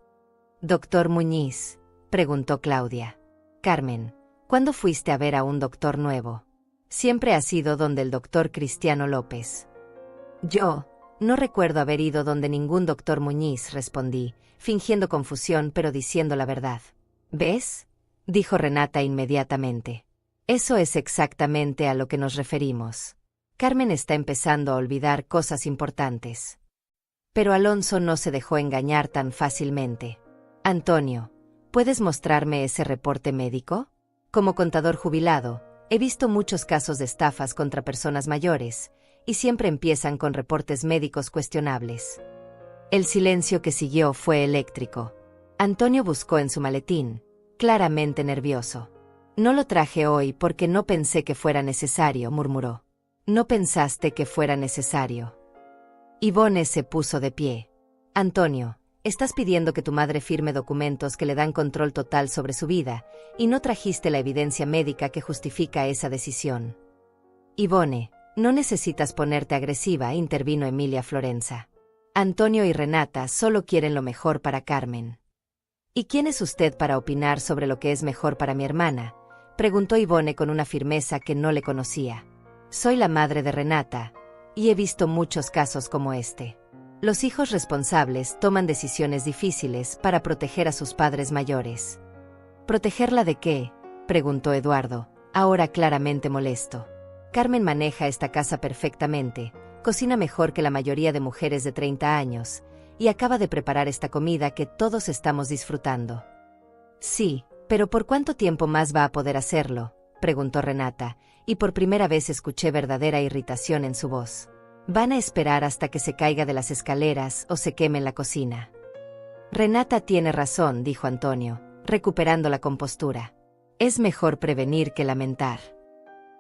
¿Doctor Muñiz?, preguntó Claudia. Carmen, ¿cuándo fuiste a ver a un doctor nuevo? Siempre has ido donde el doctor Cristiano López. Yo no recuerdo haber ido donde ningún doctor Muñiz, respondí, fingiendo confusión pero diciendo la verdad. ¿Ves?, dijo Renata inmediatamente. Eso es exactamente a lo que nos referimos. Carmen está empezando a olvidar cosas importantes. Pero Alonso no se dejó engañar tan fácilmente. Antonio, ¿puedes mostrarme ese reporte médico? Como contador jubilado, he visto muchos casos de estafas contra personas mayores, y siempre empiezan con reportes médicos cuestionables. El silencio que siguió fue eléctrico. Antonio buscó en su maletín, claramente nervioso. No lo traje hoy porque no pensé que fuera necesario, murmuró. ¿No pensaste que fuera necesario? Ivone se puso de pie. Antonio, estás pidiendo que tu madre firme documentos que le dan control total sobre su vida, y no trajiste la evidencia médica que justifica esa decisión. Ivone, no necesitas ponerte agresiva, intervino Emilia Florenza. Antonio y Renata solo quieren lo mejor para Carmen. ¿Y quién es usted para opinar sobre lo que es mejor para mi hermana?, preguntó Ivone con una firmeza que no le conocía. Soy la madre de Renata, Y he visto muchos casos como este. Los hijos responsables toman decisiones difíciles para proteger a sus padres mayores. ¿Protegerla de qué?, preguntó Eduardo, ahora claramente molesto. Carmen maneja esta casa perfectamente, cocina mejor que la mayoría de mujeres de 30 años, y acaba de preparar esta comida que todos estamos disfrutando. Sí, pero ¿por cuánto tiempo más va a poder hacerlo?, preguntó Renata, y por primera vez escuché verdadera irritación en su voz. ¿Van a esperar hasta que se caiga de las escaleras o se queme en la cocina? Renata tiene razón, dijo Antonio, recuperando la compostura. Es mejor prevenir que lamentar.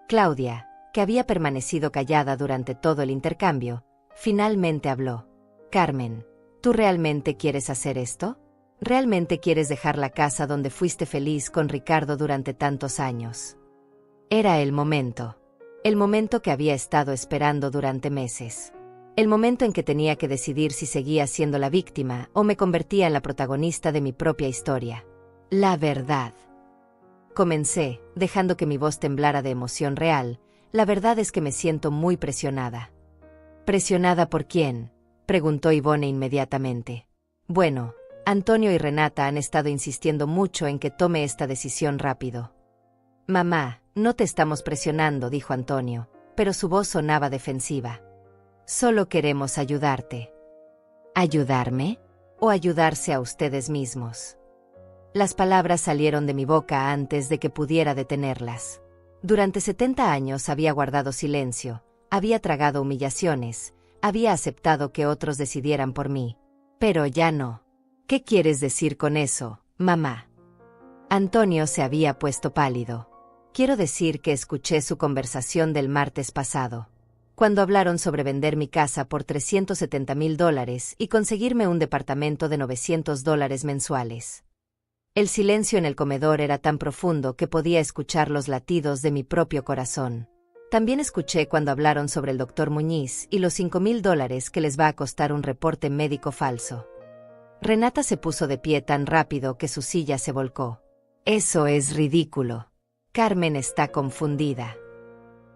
Claudia, que había permanecido callada durante todo el intercambio, finalmente habló. Carmen, ¿tú realmente quieres hacer esto? ¿Realmente quieres dejar la casa donde fuiste feliz con Ricardo durante tantos años? Era el momento que había estado esperando durante meses. El momento en que tenía que decidir si seguía siendo la víctima o me convertía en la protagonista de mi propia historia. La verdad. Comencé, dejando que mi voz temblara de emoción real. La verdad es que me siento muy presionada. ¿Presionada por quién?, preguntó Ivonne inmediatamente. Bueno, Antonio y Renata han estado insistiendo mucho en que tome esta decisión rápido. Mamá, no te estamos presionando, dijo Antonio, pero su voz sonaba defensiva. Solo queremos ayudarte. ¿Ayudarme? ¿O ayudarse a ustedes mismos? Las palabras salieron de mi boca antes de que pudiera detenerlas. Durante 70 años había guardado silencio, había tragado humillaciones, había aceptado que otros decidieran por mí. Pero ya no. ¿Qué quieres decir con eso, mamá? Antonio se había puesto pálido. Quiero decir que escuché su conversación del martes pasado, cuando hablaron sobre vender mi casa por $370,000 y conseguirme un departamento de $900 mensuales. El silencio en el comedor era tan profundo que podía escuchar los latidos de mi propio corazón. También escuché cuando hablaron sobre el doctor Muñiz y los $5,000 que les va a costar un reporte médico falso. Renata se puso de pie tan rápido que su silla se volcó. Eso es ridículo. Carmen está confundida.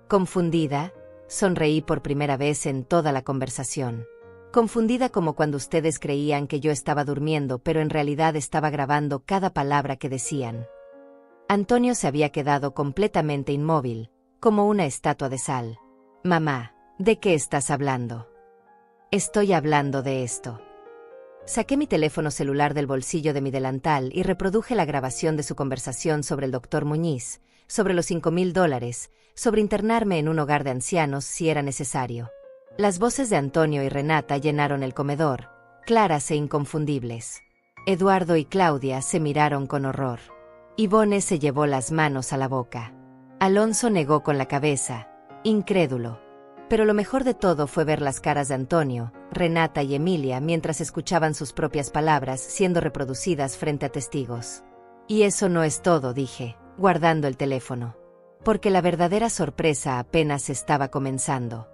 ¿Confundida? Sonreí por primera vez en toda la conversación. Confundida como cuando ustedes creían que yo estaba durmiendo, pero en realidad estaba grabando cada palabra que decían. Antonio se había quedado completamente inmóvil, como una estatua de sal. Mamá, ¿de qué estás hablando? Estoy hablando de esto. Saqué mi teléfono celular del bolsillo de mi delantal y reproduje la grabación de su conversación sobre el doctor Muñiz, sobre los $5,000, sobre internarme en un hogar de ancianos si era necesario. Las voces de Antonio y Renata llenaron el comedor, claras e inconfundibles. Eduardo y Claudia se miraron con horror. Ivonne se llevó las manos a la boca. Alonso negó con la cabeza, incrédulo. Pero lo mejor de todo fue ver las caras de Antonio, Renata y Emilia mientras escuchaban sus propias palabras siendo reproducidas frente a testigos. Y eso no es todo, dije, guardando el teléfono. Porque la verdadera sorpresa apenas estaba comenzando.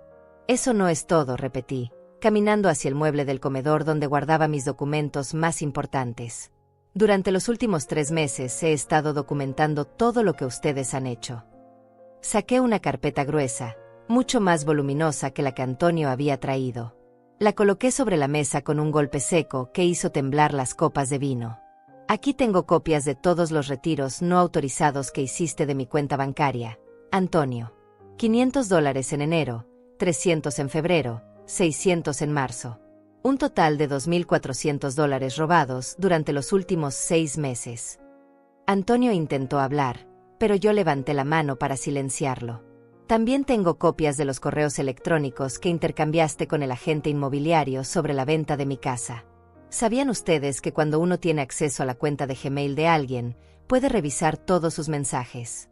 Eso no es todo, repetí, caminando hacia el mueble del comedor donde guardaba mis documentos más importantes. Durante los últimos 3 meses he estado documentando todo lo que ustedes han hecho. Saqué una carpeta gruesa, mucho más voluminosa que la que Antonio había traído. La coloqué sobre la mesa con un golpe seco que hizo temblar las copas de vino. Aquí tengo copias de todos los retiros no autorizados que hiciste de mi cuenta bancaria, Antonio. $500 en enero, 300 en febrero, 600 en marzo. Un total de $2,400 robados durante los últimos 6 meses. Antonio intentó hablar, pero yo levanté la mano para silenciarlo. También tengo copias de los correos electrónicos que intercambiaste con el agente inmobiliario sobre la venta de mi casa. ¿Sabían ustedes que cuando uno tiene acceso a la cuenta de Gmail de alguien, puede revisar todos sus mensajes?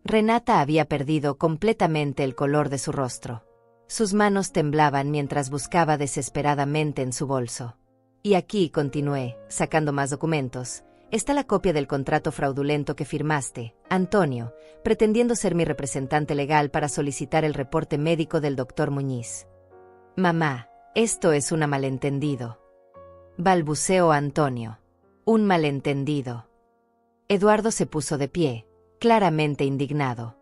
Renata había perdido completamente el color de su rostro. Sus manos temblaban mientras buscaba desesperadamente en su bolso. Y aquí, continué, sacando más documentos, está la copia del contrato fraudulento que firmaste, Antonio, pretendiendo ser mi representante legal para solicitar el reporte médico del doctor Muñiz. Mamá, esto es un malentendido. Balbuceó Antonio. Un malentendido. Eduardo se puso de pie, claramente indignado.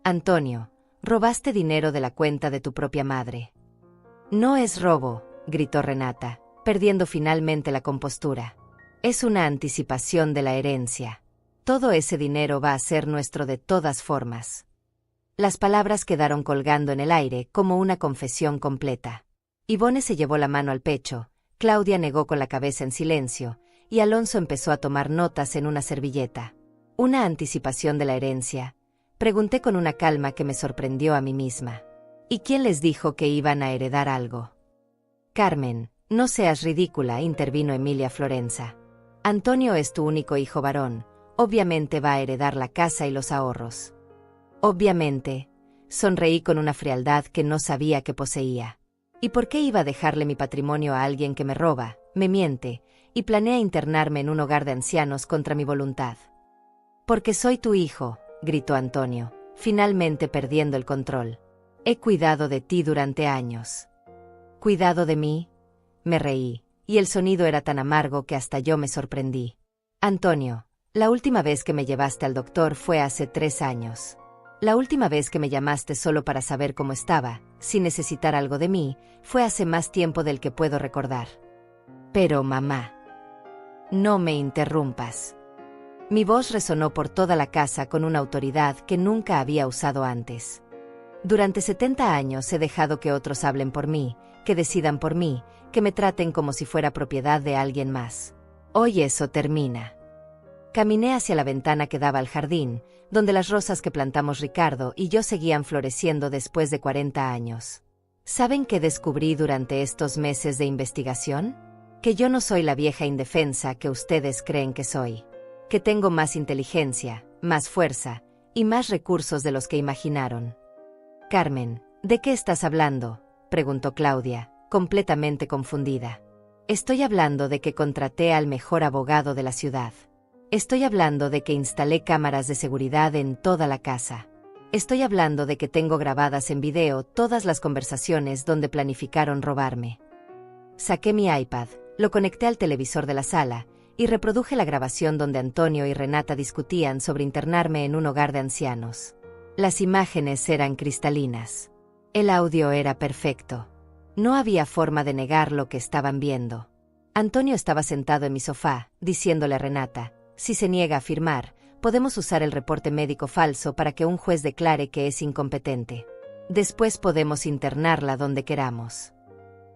Antonio, Robaste dinero de la cuenta de tu propia madre. No es robo, gritó Renata, perdiendo finalmente la compostura. Es una anticipación de la herencia. Todo ese dinero va a ser nuestro de todas formas. Las palabras quedaron colgando en el aire como una confesión completa. Yvonne se llevó la mano al pecho, Claudia negó con la cabeza en silencio, y Alonso empezó a tomar notas en una servilleta. ¿Una anticipación de la herencia? Pregunté con una calma que me sorprendió a mí misma. ¿Y quién les dijo que iban a heredar algo? Carmen, no seas ridícula, intervino Emilia Florenza. Antonio es tu único hijo varón, obviamente va a heredar la casa y los ahorros. Obviamente, sonreí con una frialdad que no sabía que poseía. ¿Y por qué iba a dejarle mi patrimonio a alguien que me roba, me miente, y planea internarme en un hogar de ancianos contra mi voluntad? Porque soy tu hijo, gritó Antonio, finalmente perdiendo el control. He cuidado de ti durante años. ¿Cuidado de mí? Me reí, y el sonido era tan amargo que hasta yo me sorprendí. Antonio, la última vez que me llevaste al doctor fue hace 3 años. La última vez que me llamaste solo para saber cómo estaba, sin necesitar algo de mí, fue hace más tiempo del que puedo recordar. Pero mamá, no me interrumpas. Mi voz resonó por toda la casa con una autoridad que nunca había usado antes. Durante 70 años he dejado que otros hablen por mí, que decidan por mí, que me traten como si fuera propiedad de alguien más. Hoy eso termina. Caminé hacia la ventana que daba al jardín, donde las rosas que plantamos Ricardo y yo seguían floreciendo después de 40 años. ¿Saben qué descubrí durante estos meses de investigación? Que yo no soy la vieja indefensa que ustedes creen que soy. Que tengo más inteligencia, más fuerza, y más recursos de los que imaginaron. Carmen, ¿de qué estás hablando?, preguntó Claudia, completamente confundida. Estoy hablando de que contraté al mejor abogado de la ciudad. Estoy hablando de que instalé cámaras de seguridad en toda la casa. Estoy hablando de que tengo grabadas en video todas las conversaciones donde planificaron robarme. Saqué mi iPad, lo conecté al televisor de la sala, y reproduje la grabación donde Antonio y Renata discutían sobre internarme en un hogar de ancianos. Las imágenes eran cristalinas. El audio era perfecto. No había forma de negar lo que estaban viendo. Antonio estaba sentado en mi sofá, diciéndole a Renata: si se niega a firmar, podemos usar el reporte médico falso para que un juez declare que es incompetente. Después podemos internarla donde queramos.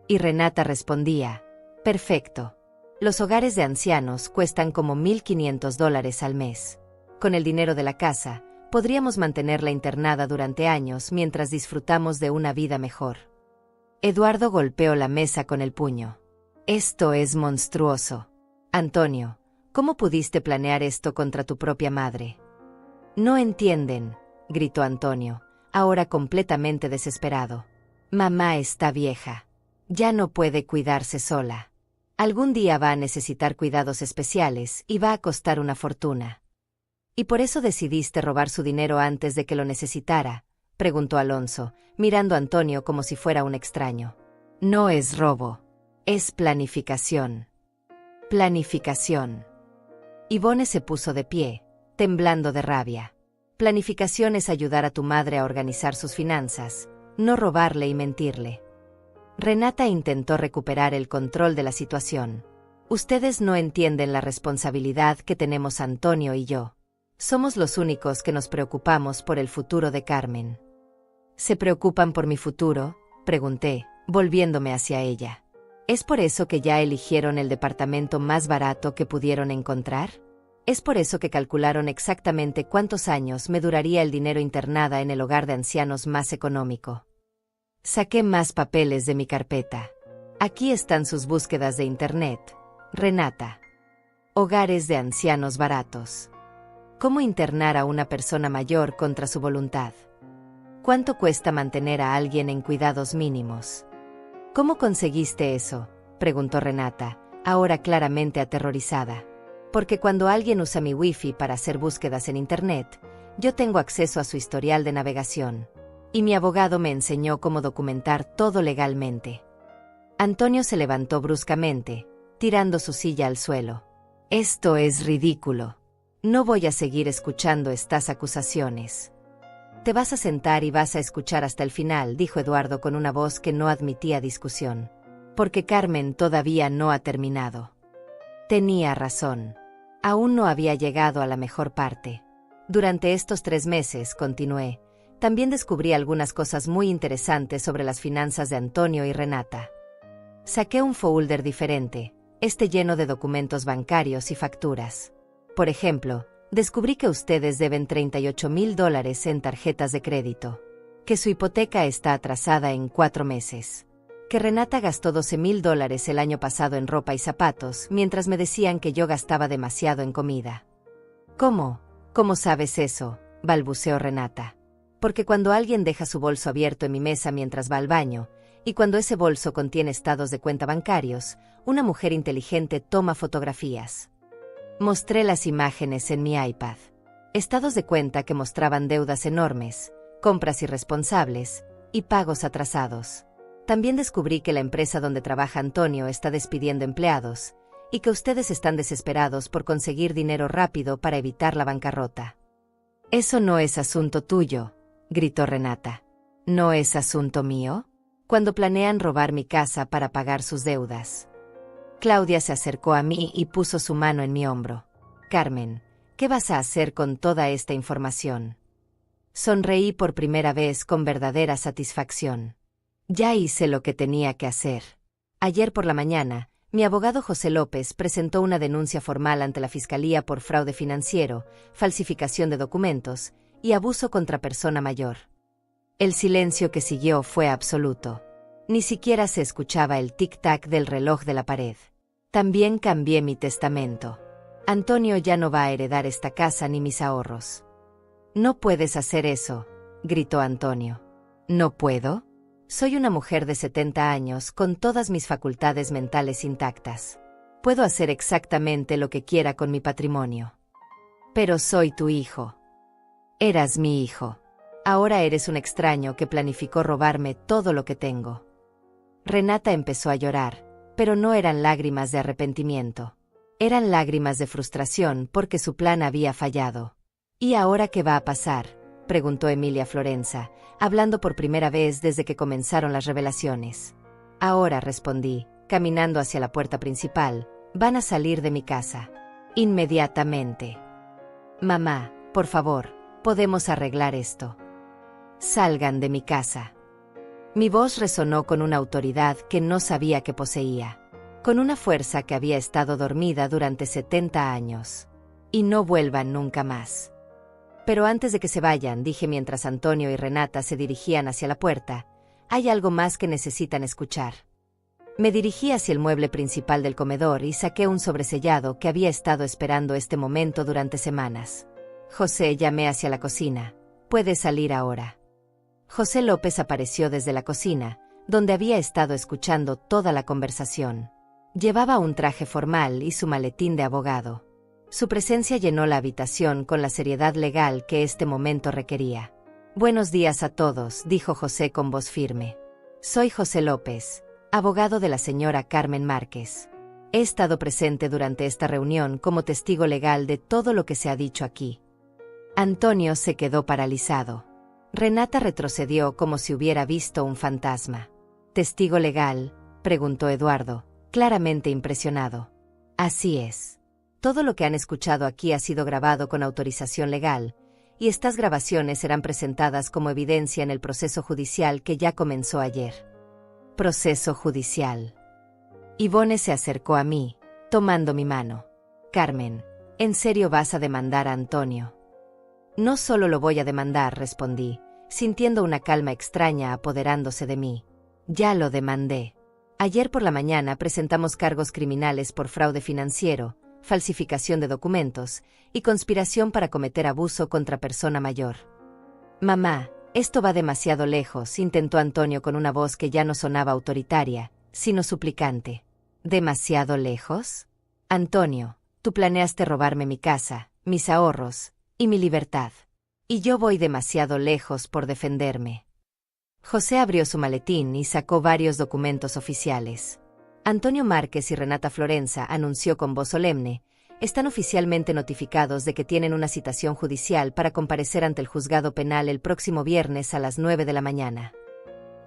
Y Renata respondía: perfecto. Los hogares de ancianos cuestan como $1,500 al mes. Con el dinero de la casa, podríamos mantenerla internada durante años mientras disfrutamos de una vida mejor. Eduardo golpeó la mesa con el puño. Esto es monstruoso. Antonio, ¿cómo pudiste planear esto contra tu propia madre? No entienden, gritó Antonio, ahora completamente desesperado. Mamá está vieja. Ya no puede cuidarse sola. Algún día va a necesitar cuidados especiales y va a costar una fortuna. ¿Y por eso decidiste robar su dinero antes de que lo necesitara?, preguntó Alonso, mirando a Antonio como si fuera un extraño. No es robo. Es planificación. Planificación. Yvonne se puso de pie, temblando de rabia. Planificación es ayudar a tu madre a organizar sus finanzas, no robarle y mentirle. Renata intentó recuperar el control de la situación. Ustedes no entienden la responsabilidad que tenemos Antonio y yo. Somos los únicos que nos preocupamos por el futuro de Carmen. ¿Se preocupan por mi futuro?, pregunté, volviéndome hacia ella. ¿Es por eso que ya eligieron el departamento más barato que pudieron encontrar? ¿Es por eso que calcularon exactamente cuántos años me duraría el dinero internada en el hogar de ancianos más económico? Saqué más papeles de mi carpeta. Aquí están sus búsquedas de internet, Renata. Hogares de ancianos baratos. ¿Cómo internar a una persona mayor contra su voluntad? ¿Cuánto cuesta mantener a alguien en cuidados mínimos? ¿Cómo conseguiste eso?, preguntó Renata, ahora claramente aterrorizada. Porque cuando alguien usa mi wifi para hacer búsquedas en internet, yo tengo acceso a su historial de navegación. Y mi abogado me enseñó cómo documentar todo legalmente. Antonio se levantó bruscamente, tirando su silla al suelo. Esto es ridículo. No voy a seguir escuchando estas acusaciones. Te vas a sentar y vas a escuchar hasta el final, dijo Eduardo con una voz que no admitía discusión. Porque Carmen todavía no ha terminado. Tenía razón. Aún no había llegado a la mejor parte. Durante estos 3 meses, continué, también descubrí algunas cosas muy interesantes sobre las finanzas de Antonio y Renata. Saqué un folder diferente, lleno de documentos bancarios y facturas. Por ejemplo, descubrí que ustedes deben $38,000 en tarjetas de crédito, que su hipoteca está atrasada en 4 meses, que Renata gastó $12,000 el año pasado en ropa y zapatos, mientras me decían que yo gastaba demasiado en comida. ¿Cómo? ¿Cómo sabes eso?, balbuceó Renata. Porque cuando alguien deja su bolso abierto en mi mesa mientras va al baño, y cuando ese bolso contiene estados de cuenta bancarios, una mujer inteligente toma fotografías. Mostré las imágenes en mi iPad. Estados de cuenta que mostraban deudas enormes, compras irresponsables y pagos atrasados. También descubrí que la empresa donde trabaja Antonio está despidiendo empleados, y que ustedes están desesperados por conseguir dinero rápido para evitar la bancarrota. «Eso no es asunto tuyo», gritó Renata. «¿No es asunto mío? Cuando planean robar mi casa para pagar sus deudas». Claudia se acercó a mí y puso su mano en mi hombro. «Carmen, ¿qué vas a hacer con toda esta información?» Sonreí por primera vez con verdadera satisfacción. Ya hice lo que tenía que hacer. Ayer por la mañana, mi abogado José López presentó una denuncia formal ante la Fiscalía por fraude financiero, falsificación de documentos y abuso contra persona mayor. El silencio que siguió fue absoluto. Ni siquiera se escuchaba el tic-tac del reloj de la pared. También cambié mi testamento. Antonio ya no va a heredar esta casa ni mis ahorros. «No puedes hacer eso», gritó Antonio. «¿No puedo? Soy una mujer de 70 años con todas mis facultades mentales intactas. Puedo hacer exactamente lo que quiera con mi patrimonio. Pero soy tu hijo. Eras mi hijo. Ahora eres un extraño que planificó robarme todo lo que tengo». Renata empezó a llorar, pero no eran lágrimas de arrepentimiento. Eran lágrimas de frustración porque su plan había fallado. «¿Y ahora qué va a pasar?», preguntó Emilia Florenza, hablando por primera vez desde que comenzaron las revelaciones. «Ahora», respondí, caminando hacia la puerta principal, «van a salir de mi casa. Inmediatamente. Mamá, por favor, podemos arreglar esto. Salgan de mi casa». Mi voz resonó con una autoridad que no sabía que poseía, con una fuerza que había estado dormida durante 70 años. «Y no vuelvan nunca más». «Pero antes de que se vayan», dije mientras Antonio y Renata se dirigían hacia la puerta, «hay algo más que necesitan escuchar». Me dirigí hacia el mueble principal del comedor y saqué un sobresellado que había estado esperando este momento durante semanas. «José», llamé hacia la cocina, «puedes salir ahora». José López apareció desde la cocina, donde había estado escuchando toda la conversación. Llevaba un traje formal y su maletín de abogado. Su presencia llenó la habitación con la seriedad legal que este momento requería. «Buenos días a todos», dijo José con voz firme. «Soy José López, abogado de la señora Carmen Márquez. He estado presente durante esta reunión como testigo legal de todo lo que se ha dicho aquí». Antonio se quedó paralizado. Renata retrocedió como si hubiera visto un fantasma. «¿Testigo legal?», preguntó Eduardo, claramente impresionado. «Así es. Todo lo que han escuchado aquí ha sido grabado con autorización legal, y estas grabaciones serán presentadas como evidencia en el proceso judicial que ya comenzó ayer». «¿Proceso judicial?». Ivone se acercó a mí, tomando mi mano. «Carmen, ¿en serio vas a demandar a Antonio?». «No solo lo voy a demandar», respondí, sintiendo una calma extraña apoderándose de mí. «Ya lo demandé. Ayer por la mañana presentamos cargos criminales por fraude financiero, falsificación de documentos y conspiración para cometer abuso contra persona mayor». «Mamá, esto va demasiado lejos», intentó Antonio con una voz que ya no sonaba autoritaria, sino suplicante. «¿Demasiado lejos? Antonio, tú planeaste robarme mi casa, mis ahorros y mi libertad. Y yo voy demasiado lejos por defenderme». José abrió su maletín y sacó varios documentos oficiales. Antonio Márquez y Renata Florenza, anunció con voz solemne, están oficialmente notificados de que tienen una citación judicial para comparecer ante el juzgado penal el próximo viernes a las 9 de la mañana.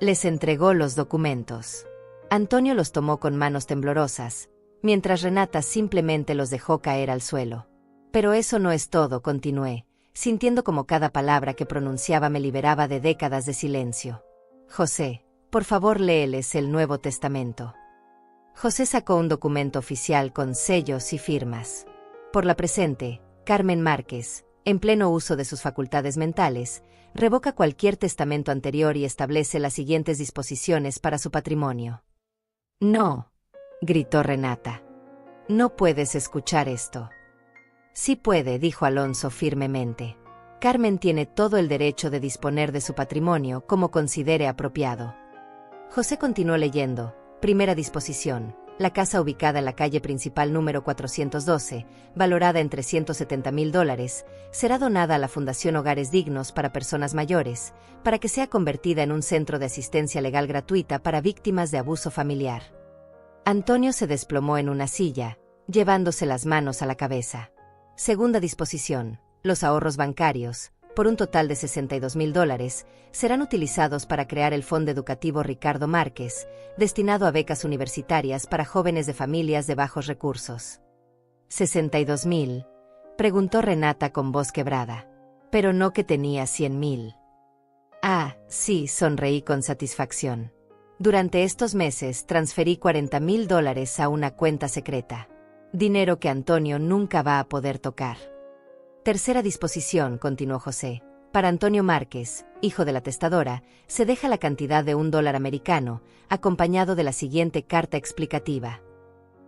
Les entregó los documentos. Antonio los tomó con manos temblorosas, mientras Renata simplemente los dejó caer al suelo. Pero eso no es todo, continué, sintiendo como cada palabra que pronunciaba me liberaba de décadas de silencio. José, por favor léeles el Nuevo Testamento. José sacó un documento oficial con sellos y firmas. Por la presente, Carmen Márquez, en pleno uso de sus facultades mentales, revoca cualquier testamento anterior y establece las siguientes disposiciones para su patrimonio. No, gritó Renata. No puedes escuchar esto. Sí puede, dijo Alonso firmemente. Carmen tiene todo el derecho de disponer de su patrimonio como considere apropiado. José continuó leyendo. Primera disposición. La casa ubicada en la calle principal número 412, valorada en $370,000, será donada a la Fundación Hogares Dignos para Personas Mayores, para que sea convertida en un centro de asistencia legal gratuita para víctimas de abuso familiar. Antonio se desplomó en una silla, llevándose las manos a la cabeza. Segunda disposición. Los ahorros bancarios, por un total de $62,000, serán utilizados para crear el Fondo Educativo Ricardo Márquez, destinado a becas universitarias para jóvenes de familias de bajos recursos. ¿62,000? Preguntó Renata con voz quebrada. Pero no que tenía 100,000. Ah, sí, sonreí con satisfacción. Durante estos meses transferí $40,000 a una cuenta secreta. Dinero que Antonio nunca va a poder tocar. Tercera disposición, continuó José. Para Antonio Márquez, hijo de la testadora, se deja la cantidad de $1 americano, acompañado de la siguiente carta explicativa.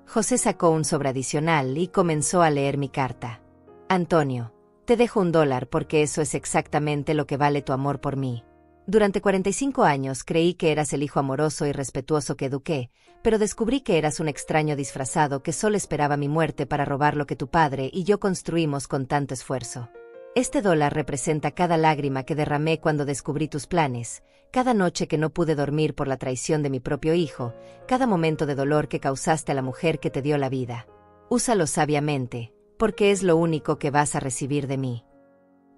José sacó un sobre adicional y comenzó a leer mi carta. Antonio, te dejo $1 porque eso es exactamente lo que vale tu amor por mí. Durante 45 años creí que eras el hijo amoroso y respetuoso que eduqué, pero descubrí que eras un extraño disfrazado que solo esperaba mi muerte para robar lo que tu padre y yo construimos con tanto esfuerzo. Este $1 representa cada lágrima que derramé cuando descubrí tus planes, cada noche que no pude dormir por la traición de mi propio hijo, cada momento de dolor que causaste a la mujer que te dio la vida. Úsalo sabiamente, porque es lo único que vas a recibir de mí.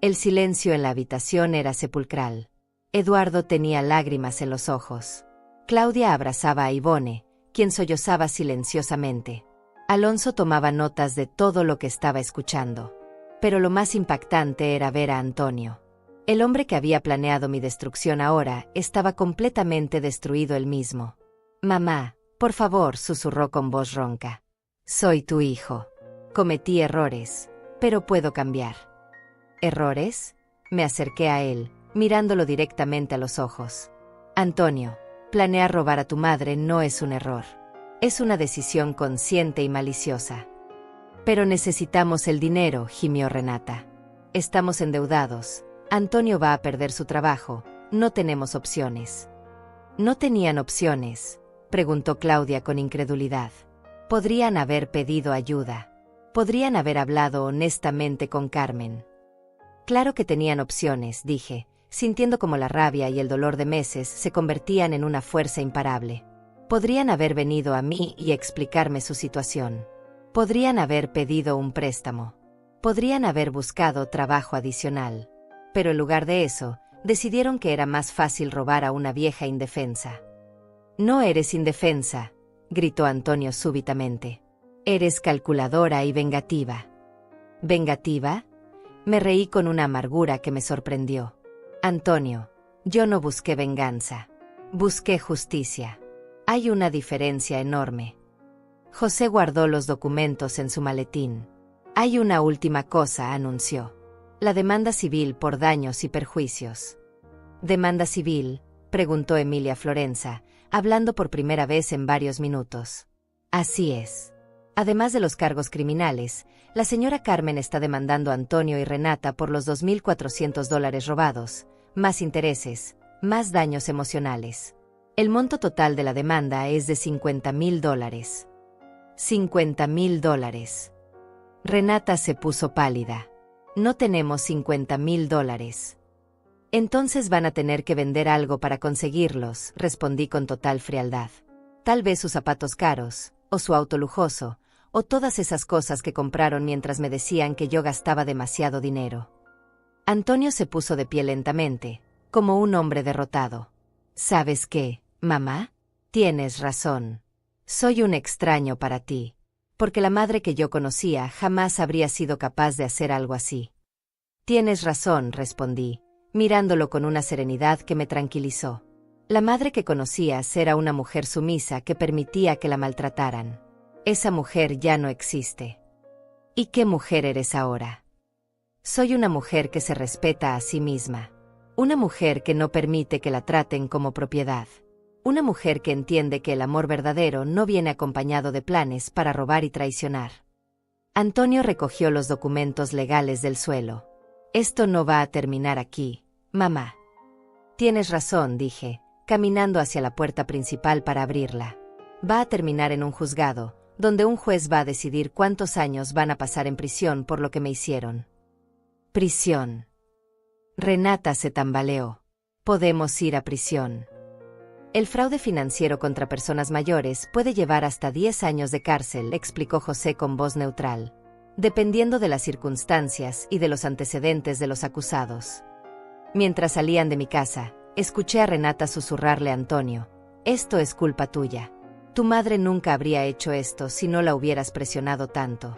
El silencio en la habitación era sepulcral. Eduardo tenía lágrimas en los ojos. Claudia abrazaba a Ivone, quien sollozaba silenciosamente. Alonso tomaba notas de todo lo que estaba escuchando. Pero lo más impactante era ver a Antonio. El hombre que había planeado mi destrucción ahora estaba completamente destruido él mismo. Mamá, por favor, susurró con voz ronca. Soy tu hijo. Cometí errores, pero puedo cambiar. ¿Errores? Me acerqué a él, mirándolo directamente a los ojos. Antonio, planear robar a tu madre no es un error. Es una decisión consciente y maliciosa. Pero necesitamos el dinero, gimió Renata. Estamos endeudados. Antonio va a perder su trabajo. No tenemos opciones. ¿No tenían opciones?, preguntó Claudia con incredulidad. Podrían haber pedido ayuda. Podrían haber hablado honestamente con Carmen. Claro que tenían opciones, dije, sintiendo como la rabia y el dolor de meses se convertían en una fuerza imparable. Podrían haber venido a mí y explicarme su situación. Podrían haber pedido un préstamo. Podrían haber buscado trabajo adicional. Pero en lugar de eso, decidieron que era más fácil robar a una vieja indefensa. No eres indefensa, gritó Antonio súbitamente. Eres calculadora y vengativa. ¿Vengativa? Me reí con una amargura que me sorprendió. Antonio, yo no busqué venganza. Busqué justicia. Hay una diferencia enorme. José guardó los documentos en su maletín. Hay una última cosa, anunció. La demanda civil por daños y perjuicios. ¿Demanda civil?, preguntó Emilia Florenza, hablando por primera vez en varios minutos. Así es. Además de los cargos criminales, la señora Carmen está demandando a Antonio y Renata por los $2,400 robados, más intereses, más daños emocionales. El monto total de la demanda es de $50,000. $50,000. Renata se puso pálida. No tenemos $50,000. Entonces van a tener que vender algo para conseguirlos, respondí con total frialdad. Tal vez sus zapatos caros, o su auto lujoso, o todas esas cosas que compraron mientras me decían que yo gastaba demasiado dinero. Antonio se puso de pie lentamente, como un hombre derrotado. ¿Sabes qué, mamá? Tienes razón. Soy un extraño para ti, porque la madre que yo conocía jamás habría sido capaz de hacer algo así. Tienes razón, respondí, mirándolo con una serenidad que me tranquilizó. La madre que conocías era una mujer sumisa que permitía que la maltrataran. Esa mujer ya no existe. ¿Y qué mujer eres ahora? Soy una mujer que se respeta a sí misma. Una mujer que no permite que la traten como propiedad. Una mujer que entiende que el amor verdadero no viene acompañado de planes para robar y traicionar. Antonio recogió los documentos legales del suelo. Esto no va a terminar aquí, mamá. Tienes razón, dije, caminando hacia la puerta principal para abrirla. Va a terminar en un juzgado, donde un juez va a decidir cuántos años van a pasar en prisión por lo que me hicieron. Prisión. Renata se tambaleó. Podemos ir a prisión. El fraude financiero contra personas mayores puede llevar hasta 10 años de cárcel, explicó José con voz neutral, dependiendo de las circunstancias y de los antecedentes de los acusados. Mientras salían de mi casa, escuché a Renata susurrarle a Antonio: esto es culpa tuya. Tu madre nunca habría hecho esto si no la hubieras presionado tanto.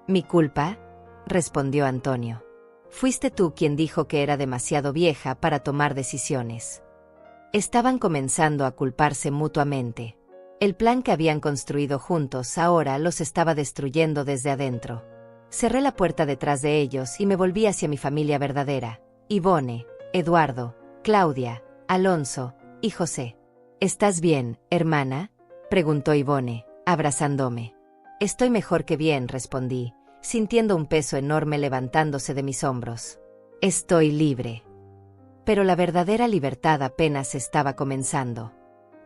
¿Mi culpa?, respondió Antonio. Fuiste tú quien dijo que era demasiado vieja para tomar decisiones. Estaban comenzando a culparse mutuamente. El plan que habían construido juntos ahora los estaba destruyendo desde adentro. Cerré la puerta detrás de ellos y me volví hacia mi familia verdadera: Ivone, Eduardo, Claudia, Alonso y José. ¿Estás bien, hermana?, preguntó Ivone, abrazándome. Estoy mejor que bien, respondí, sintiendo un peso enorme levantándose de mis hombros. Estoy libre. Pero la verdadera libertad apenas estaba comenzando.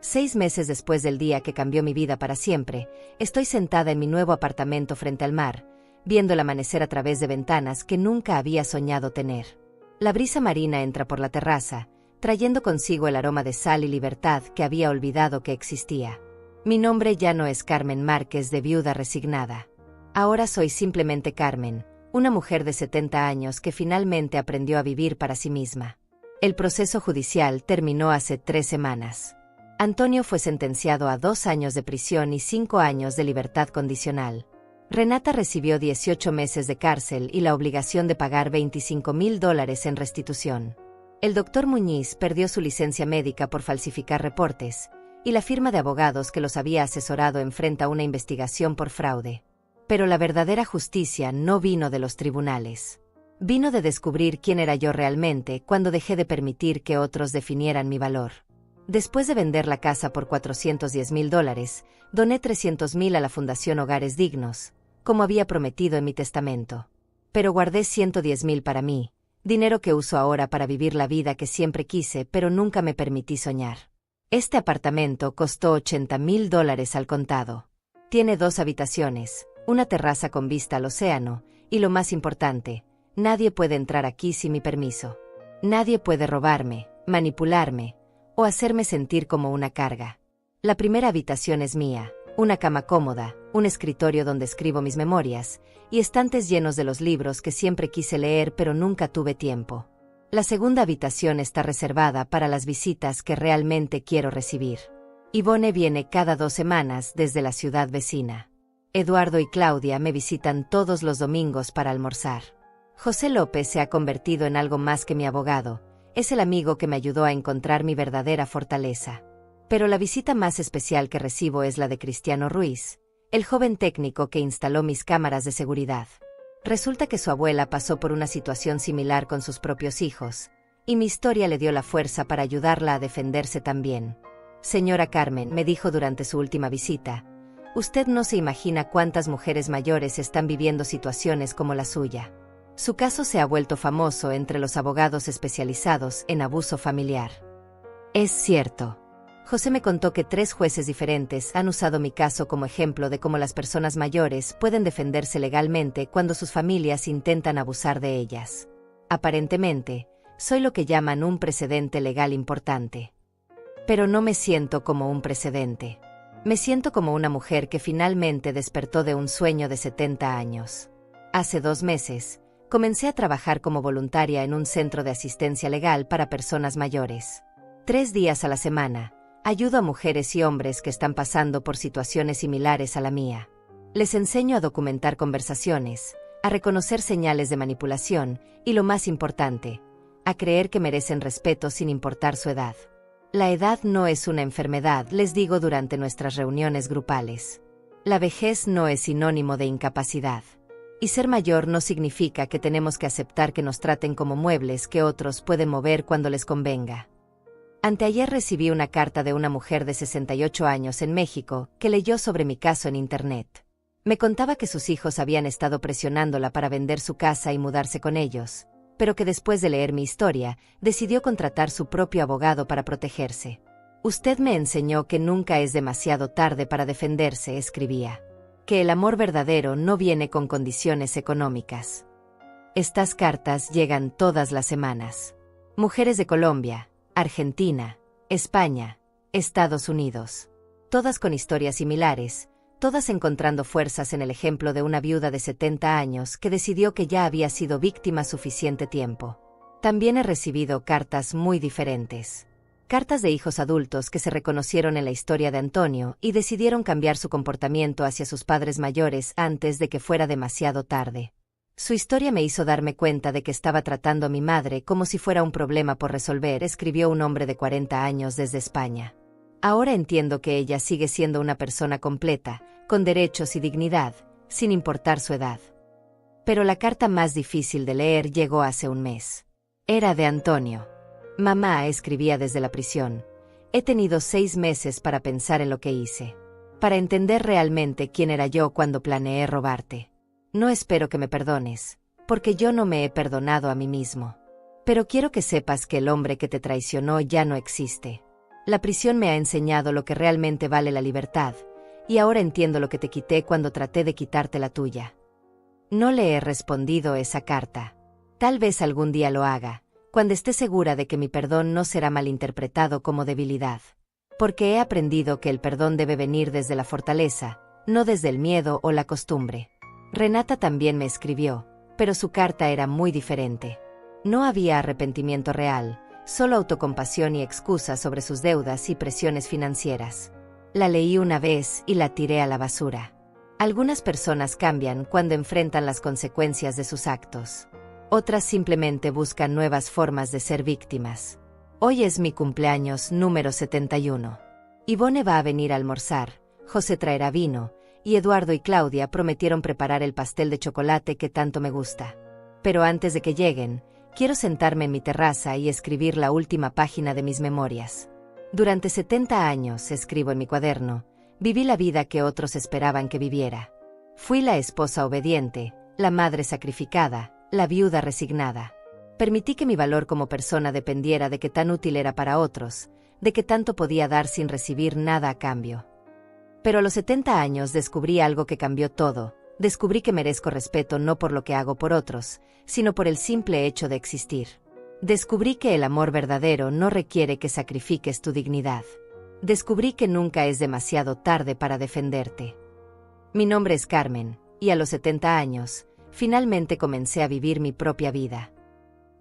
6 meses después del día que cambió mi vida para siempre, estoy sentada en mi nuevo apartamento frente al mar, viendo el amanecer a través de ventanas que nunca había soñado tener. La brisa marina entra por la terraza, trayendo consigo el aroma de sal y libertad que había olvidado que existía. Mi nombre ya no es Carmen Márquez de viuda resignada. Ahora soy simplemente Carmen, una mujer de 70 años que finalmente aprendió a vivir para sí misma. El proceso judicial terminó hace 3 semanas. Antonio fue sentenciado a 2 años de prisión y 5 años de libertad condicional. Renata recibió 18 meses de cárcel y la obligación de pagar $25,000 en restitución. El doctor Muñiz perdió su licencia médica por falsificar reportes, y la firma de abogados que los había asesorado enfrenta una investigación por fraude. Pero la verdadera justicia no vino de los tribunales. Vino de descubrir quién era yo realmente cuando dejé de permitir que otros definieran mi valor. Después de vender la casa por $410,000, doné $300,000 a la Fundación Hogares Dignos, como había prometido en mi testamento. Pero guardé $110,000 para mí, dinero que uso ahora para vivir la vida que siempre quise pero nunca me permití soñar. Este apartamento costó $80,000 al contado. Tiene 2 habitaciones, una terraza con vista al océano, y lo más importante, nadie puede entrar aquí sin mi permiso. Nadie puede robarme, manipularme, o hacerme sentir como una carga. La primera habitación es mía, una cama cómoda, un escritorio donde escribo mis memorias, y estantes llenos de los libros que siempre quise leer pero nunca tuve tiempo. La segunda habitación está reservada para las visitas que realmente quiero recibir. Ivone viene cada 2 semanas desde la ciudad vecina. Eduardo y Claudia me visitan todos los domingos para almorzar. José López se ha convertido en algo más que mi abogado. Es el amigo que me ayudó a encontrar mi verdadera fortaleza. Pero la visita más especial que recibo es la de Cristiano Ruiz, el joven técnico que instaló mis cámaras de seguridad. Resulta que su abuela pasó por una situación similar con sus propios hijos, y mi historia le dio la fuerza para ayudarla a defenderse también. Señora Carmen, me dijo durante su última visita, usted no se imagina cuántas mujeres mayores están viviendo situaciones como la suya. Su caso se ha vuelto famoso entre los abogados especializados en abuso familiar. Es cierto. José me contó que 3 jueces diferentes han usado mi caso como ejemplo de cómo las personas mayores pueden defenderse legalmente cuando sus familias intentan abusar de ellas. Aparentemente, soy lo que llaman un precedente legal importante. Pero no me siento como un precedente. Me siento como una mujer que finalmente despertó de un sueño de 70 años. Hace 2 meses, comencé a trabajar como voluntaria en un centro de asistencia legal para personas mayores. 3 días a la semana, ayudo a mujeres y hombres que están pasando por situaciones similares a la mía. Les enseño a documentar conversaciones, a reconocer señales de manipulación y, lo más importante, a creer que merecen respeto sin importar su edad. La edad no es una enfermedad, les digo durante nuestras reuniones grupales. La vejez no es sinónimo de incapacidad. Y ser mayor no significa que tenemos que aceptar que nos traten como muebles que otros pueden mover cuando les convenga. Anteayer recibí una carta de una mujer de 68 años en México que leyó sobre mi caso en Internet. Me contaba que sus hijos habían estado presionándola para vender su casa y mudarse con ellos, pero que después de leer mi historia, decidió contratar su propio abogado para protegerse. Usted me enseñó que nunca es demasiado tarde para defenderse, escribía. Que el amor verdadero no viene con condiciones económicas. Estas cartas llegan todas las semanas. Mujeres de Colombia, Argentina, España, Estados Unidos. Todas con historias similares, todas encontrando fuerzas en el ejemplo de una viuda de 70 años que decidió que ya había sido víctima suficiente tiempo. También he recibido cartas muy diferentes. Cartas de hijos adultos que se reconocieron en la historia de Antonio y decidieron cambiar su comportamiento hacia sus padres mayores antes de que fuera demasiado tarde. Su historia me hizo darme cuenta de que estaba tratando a mi madre como si fuera un problema por resolver, escribió un hombre de 40 años desde España. Ahora entiendo que ella sigue siendo una persona completa, con derechos y dignidad, sin importar su edad. Pero la carta más difícil de leer llegó hace un mes. Era de Antonio. Mamá, escribía desde la prisión, he tenido 6 meses para pensar en lo que hice. Para entender realmente quién era yo cuando planeé robarte. No espero que me perdones, porque yo no me he perdonado a mí mismo. Pero quiero que sepas que el hombre que te traicionó ya no existe. La prisión me ha enseñado lo que realmente vale la libertad, y ahora entiendo lo que te quité cuando traté de quitarte la tuya. No le he respondido esa carta. Tal vez algún día lo haga, cuando esté segura de que mi perdón no será malinterpretado como debilidad. Porque he aprendido que el perdón debe venir desde la fortaleza, no desde el miedo o la costumbre. Renata también me escribió, pero su carta era muy diferente. No había arrepentimiento real, solo autocompasión y excusas sobre sus deudas y presiones financieras. La leí una vez y la tiré a la basura. Algunas personas cambian cuando enfrentan las consecuencias de sus actos. Otras simplemente buscan nuevas formas de ser víctimas. Hoy es mi cumpleaños número 71. Ivone va a venir a almorzar, José traerá vino, y Eduardo y Claudia prometieron preparar el pastel de chocolate que tanto me gusta. Pero antes de que lleguen, quiero sentarme en mi terraza y escribir la última página de mis memorias. Durante 70 años, escribo en mi cuaderno, viví la vida que otros esperaban que viviera. Fui la esposa obediente, la madre sacrificada, la viuda resignada. Permití que mi valor como persona dependiera de qué tan útil era para otros, de qué tanto podía dar sin recibir nada a cambio. Pero a los 70 años descubrí algo que cambió todo. Descubrí que merezco respeto no por lo que hago por otros, sino por el simple hecho de existir. Descubrí que el amor verdadero no requiere que sacrifiques tu dignidad. Descubrí que nunca es demasiado tarde para defenderte. Mi nombre es Carmen, y a los 70 años, finalmente comencé a vivir mi propia vida.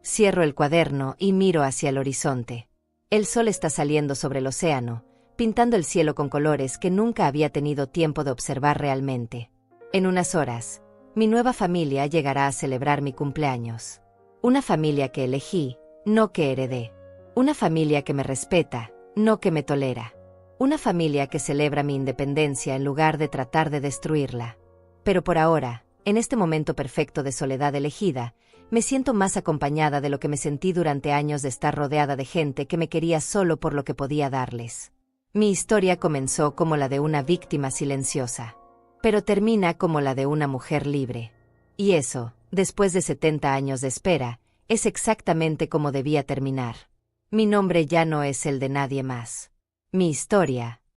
Cierro el cuaderno y miro hacia el horizonte. El sol está saliendo sobre el océano, pintando el cielo con colores que nunca había tenido tiempo de observar realmente. En unas horas, mi nueva familia llegará a celebrar mi cumpleaños. Una familia que elegí, no que heredé. Una familia que me respeta, no que me tolera. Una familia que celebra mi independencia en lugar de tratar de destruirla. Pero por ahora, en este momento perfecto de soledad elegida, me siento más acompañada de lo que me sentí durante años de estar rodeada de gente que me quería solo por lo que podía darles. Mi historia comenzó como la de una víctima silenciosa, pero termina como la de una mujer libre. Y eso, después de 70 años de espera, es exactamente como debía terminar. Mi nombre ya no es el de nadie más. Mi historia